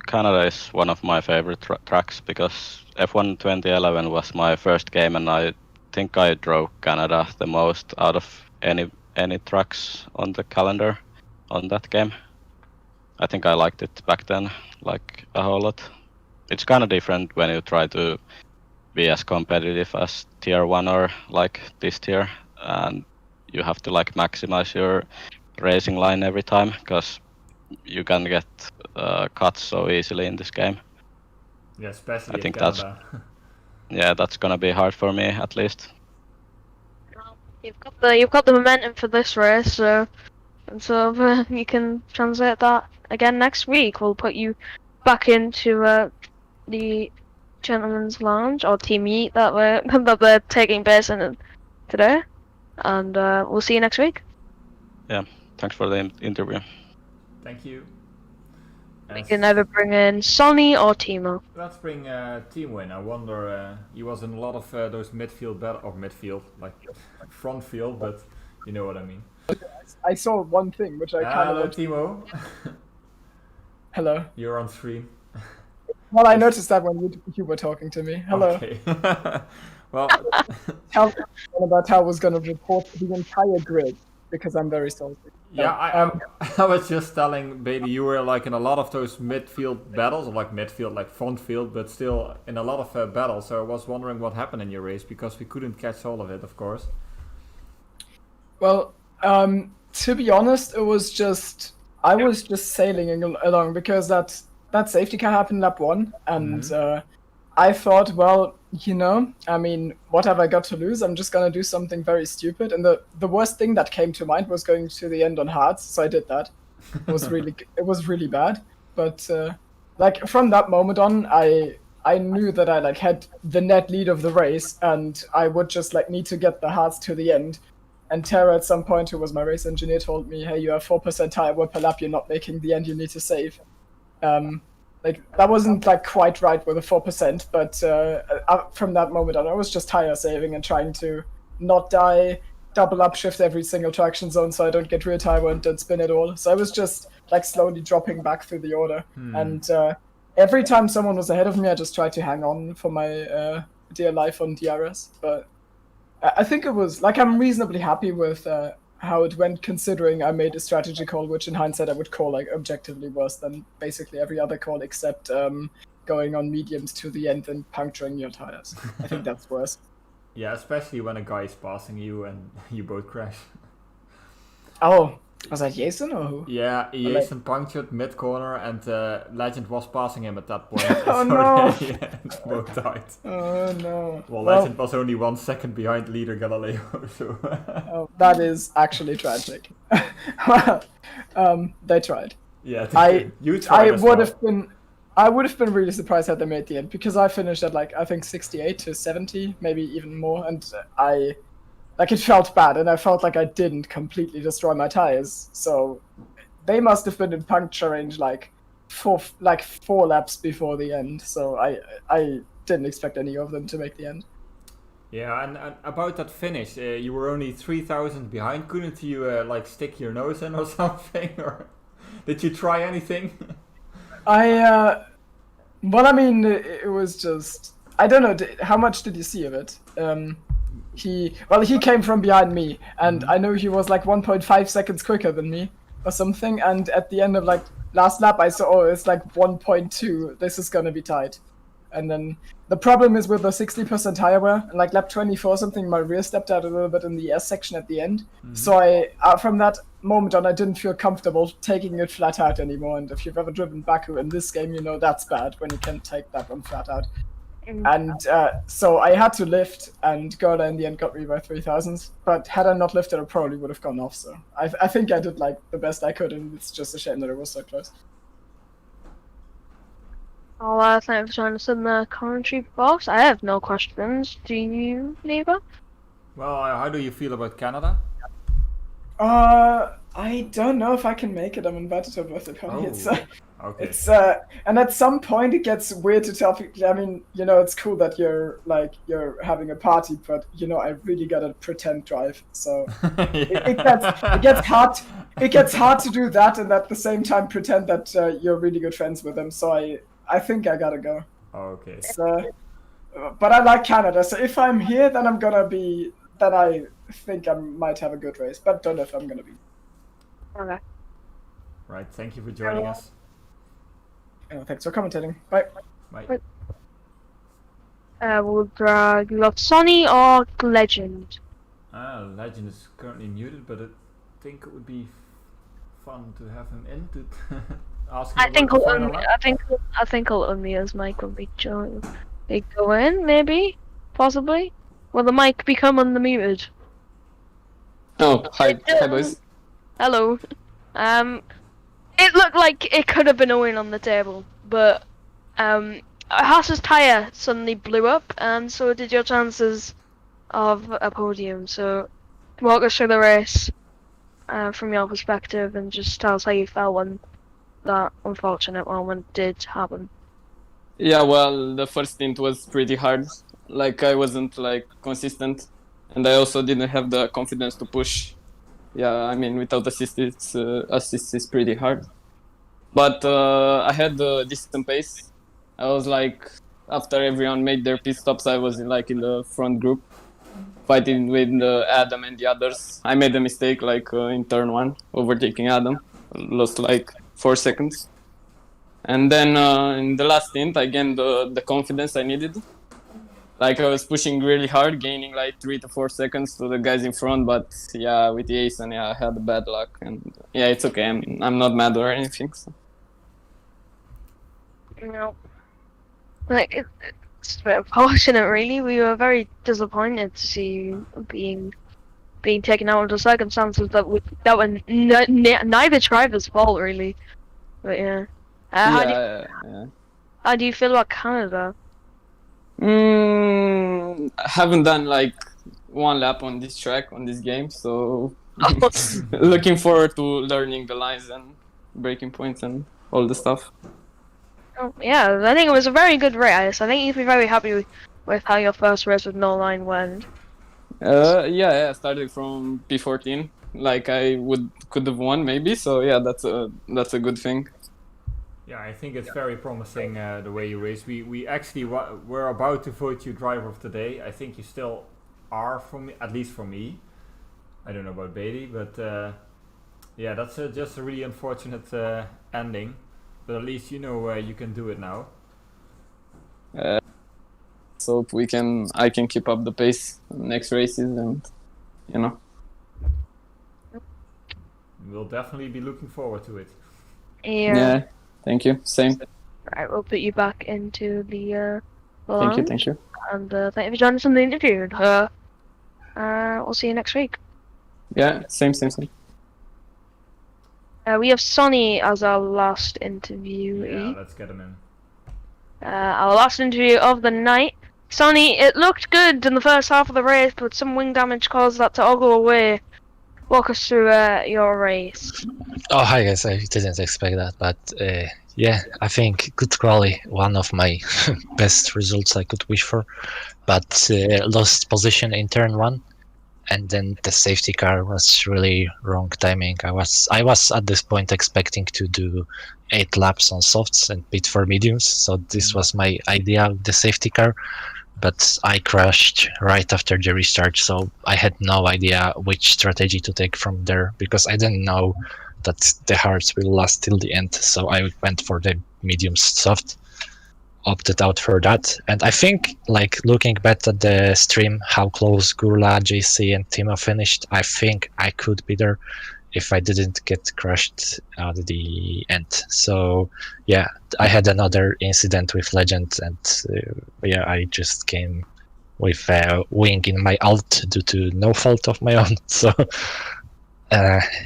Canada is one of my favorite tracks because F1 2011 was my first game, and I think I drove Canada the most out of any tracks on the calendar on that game. I think I liked it back then like a whole lot. It's kind of different when you try to be as competitive as tier 1 or like this tier, and you have to like maximize your racing line every time because you can get cuts so easily in this game. Yeah, especially I think in Canada. that's gonna be hard for me at least. You've got the momentum for this race, so you can translate that again next week. We'll put you back into the gentleman's lounge or team meet that they're taking place in today, and we'll see you next week. Yeah, thanks for the interview. Thank you. We can either bring in Sonny or Timo. Let's bring Timo in. I wonder, he was in a lot of those midfield, like front field, but you know what I mean. I saw one thing which I kind Hello, of... Timo. Hello. You're on stream. Well, I noticed that when you were talking to me. Hello. Okay. Well, Tell me about how I was going to report the entire grid, because I'm very salty. yeah, I was just telling Bailey, you were like in a lot of those midfield battles, or like midfield, like front field, but still in a lot of battles. So I was wondering what happened in your race, because we couldn't catch all of it, of course. Well, to be honest, it was just... I was just sailing along, because that safety car happened in lap 1, and I thought, well, you know, I mean, what have I got to lose? I'm just gonna do something very stupid. And the worst thing that came to mind was going to the end on hards, so I did that. It was really bad. But like from that moment on, I knew that I like had the net lead of the race, and I would just like need to get the hards to the end. And Tara at some point, who was my race engineer, told me, "Hey, you have 4% tire wear per lap. You're not making the end. You need to save." Like that wasn't like quite right with the 4%, but from that moment on, I was just tire saving and trying to not die, double upshift every single traction zone so I don't get rear tire and don't spin at all. So I was just like slowly dropping back through the order, and every time someone was ahead of me, I just tried to hang on for my dear life on DRS. But I think it was like I'm reasonably happy with how it went, considering I made a strategy call, which in hindsight I would call like objectively worse than basically every other call, except going on mediums to the end and puncturing your tires. I think that's worse. Yeah, especially when a guy is passing you and you both crash. Oh, was that Jason or who? Yeah, Jason punctured mid-corner, and Legend was passing him at that point. Oh, so no. they both died. Oh no. Well, Legend was only 1 second behind leader Galileo, so... Oh, that is actually tragic. Well, they tried. Yeah, you tried as well. I would have been really surprised had they made the end, because I finished at like I think 68 to 70, maybe even more, and it felt bad, and I felt like I didn't completely destroy my tires. So they must have been in puncture range like four laps before the end. So I didn't expect any of them to make the end. Yeah, and about that finish, you were only 3,000 behind. Couldn't you like stick your nose in or something, or did you try anything? Well, I mean, it was just... I don't know, how much did you see of it? He came from behind me, and I know he was like 1.5 seconds quicker than me, or something, and at the end of like last lap I saw, oh, it's like 1.2, this is gonna be tight. And then the problem is with the 60% higher wear, like lap 24 something, my rear stepped out a little bit in the S section at the end. So from that moment on, I didn't feel comfortable taking it flat out anymore. And if you've ever driven Baku in this game, you know that's bad when you can't take that one flat out. And so I had to lift, and Gerda in the end got me by 3000. But had I not lifted, I probably would have gone off. So I think I did like the best I could, and it's just a shame that it was so close. I'll thank you for joining us in the commentary box. I have no questions. Do you, Neva? Well, how do you feel about Canada? I don't know if I can make it. I'm invited to a birthday party. Okay. And at some point it gets weird to tell people. I mean, you know, it's cool that you're having a party, but you know, I really gotta pretend drive. So it gets hard. It gets hard to do that, and at the same time pretend that you're really good friends with them. So I think I gotta go. Okay. So, but I like Canada. So if I'm here, then I'm gonna be. Then I think I might have a good race, but don't know if I'm gonna be. Okay. Right. Thank you for joining us. Thanks for commentating. Bye. Bye. Would you love Sonny or Legend? Legend is currently muted, but I think it would be fun to have him in to ask him I think about the final lap. I think he'll unmute his mic when we go in, maybe, possibly. Will the mic become unmuted? Oh, hi boys. Hello. It looked like it could have been a win on the table, but Haas's tyre suddenly blew up, and so did your chances of a podium. So walk us through the race from your perspective, and just tell us how you felt when that unfortunate moment did happen. Yeah, well, the first stint was pretty hard. Like, I wasn't like consistent, and I also didn't have the confidence to push. Yeah, I mean, without assists is pretty hard. But I had a decent pace. I was like, after everyone made their pit stops, I was in the front group, fighting with Adam and the others. I made a mistake in turn 1, overtaking Adam. Lost like 4 seconds. And then in the last stint, I gained the confidence I needed. Like, I was pushing really hard, gaining like 3 to 4 seconds to the guys in front, but yeah, with the ace, and yeah, I had bad luck, and yeah, it's okay. I'm not mad or anything. So. No, like it's a bit unfortunate, really. We were very disappointed to see you being taken out under circumstances that were neither driver's fault, really. But yeah, how do you feel about Canada? I haven't done like one lap on this track, on this game, so looking forward to learning the lines and breaking points and all the stuff. Oh, yeah, I think it was a very good race. I think you'd be very happy with how your first race with no line went. Yeah, I started from P14. Like, I could have won maybe, so yeah, that's a good thing. Yeah, I think it's very promising the way you race. We actually were about to vote you driver of the day. I think you still are, for me, at least for me. I don't know about Bailey, but yeah, that's just a really unfortunate ending. But at least you know you can do it now. So I can keep up the pace next races, and you know. We'll definitely be looking forward to it. Yeah. Thank you. Same. Right, we'll put you back into the lounge. Thank you. And thank you for joining us in the interview. We'll see you next week. Yeah, same. We have Sonny as our last interviewee. Yeah, let's get him in. Our last interview of the night. Sonny, it looked good in the first half of the race, but some wing damage caused that to all go away. Walk us through your race. Oh, hi guys, I didn't expect that, but yeah, I think good quali, one of my best results I could wish for, but lost position in turn 1, and then the safety car was really wrong timing. I was at this point expecting to do 8 laps on softs and pit for mediums, so this was my idea of the safety car, but I crashed right after the restart, so I had no idea which strategy to take from there, because I didn't know that the hards will last till the end, so I went for the medium soft, opted out for that. And I think, like, looking back at the stream, how close Gurla, JC and Timo finished, I think I could be there if I didn't get crushed at the end. So yeah, I had another incident with Legend, and yeah, I just came with a wing in my alt due to no fault of my own. So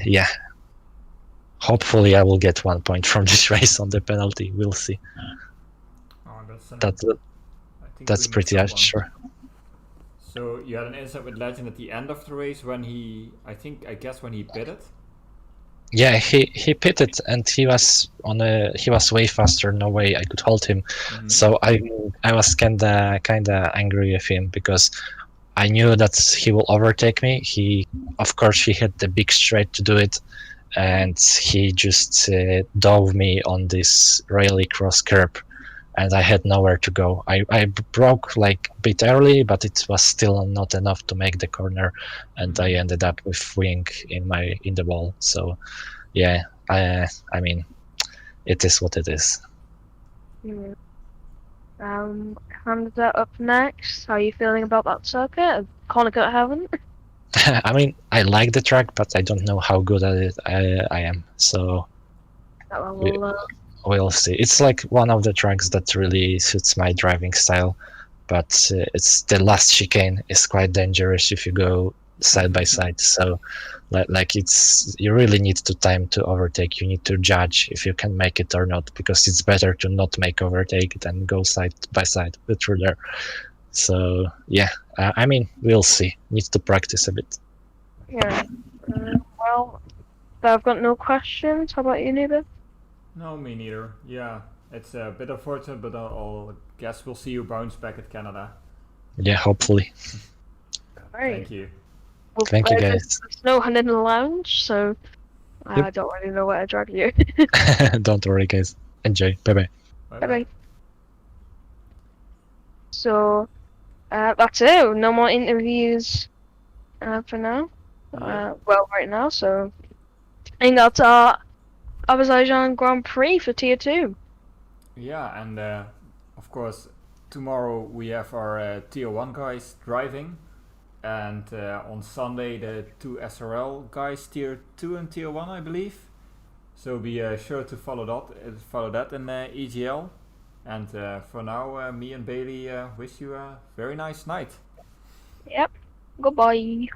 yeah, hopefully I will get 1 point from this race on the penalty. We'll see. Oh, That's pretty sure. So you had an incident with Legend at the end of the race when I guess when he pitted. Yeah, he pitted and he was way faster. No way I could hold him. So I was kinda angry with him because I knew that he will overtake me. Of course he had the big straight to do it, and he just dove me on this really cross curb, and I had nowhere to go. I broke like a bit early, but it was still not enough to make the corner, and I ended up with wing in the wall. So yeah, I mean, it is what it is. Canada up next. How are you feeling about that circuit? Connecticut haven't. I mean, I like the track, but I don't know how good at it I am. So we'll see. It's like one of the tracks that really suits my driving style, but it's the last chicane is quite dangerous if you go side by side. So like you really need to time to overtake. You need to judge if you can make it or not, because it's better to not make overtake than go side by side through there. So yeah, I mean, we'll see. Need to practice a bit. Yeah. Well, I've got no questions. How about you, Neighbor? No, me neither. Yeah, it's a bit unfortunate, but I guess we'll see you bounce back at Canada. Yeah, hopefully. Great. Thank you. Well, Thank you, guys. There's no hand in the lounge, so I don't really know where to drag you. Don't worry, guys. Enjoy. Bye-bye. Bye-bye. So, that's it. No more interviews for now. Right now, so I think that's our Azerbaijan Grand Prix for Tier 2. Yeah, and of course, tomorrow we have our Tier 1 guys driving, and on Sunday the 2 SRL guys, Tier 2 and Tier 1, I believe. So be sure to follow that in EGL. And for now, me and Bailey wish you a very nice night. Yep. Goodbye.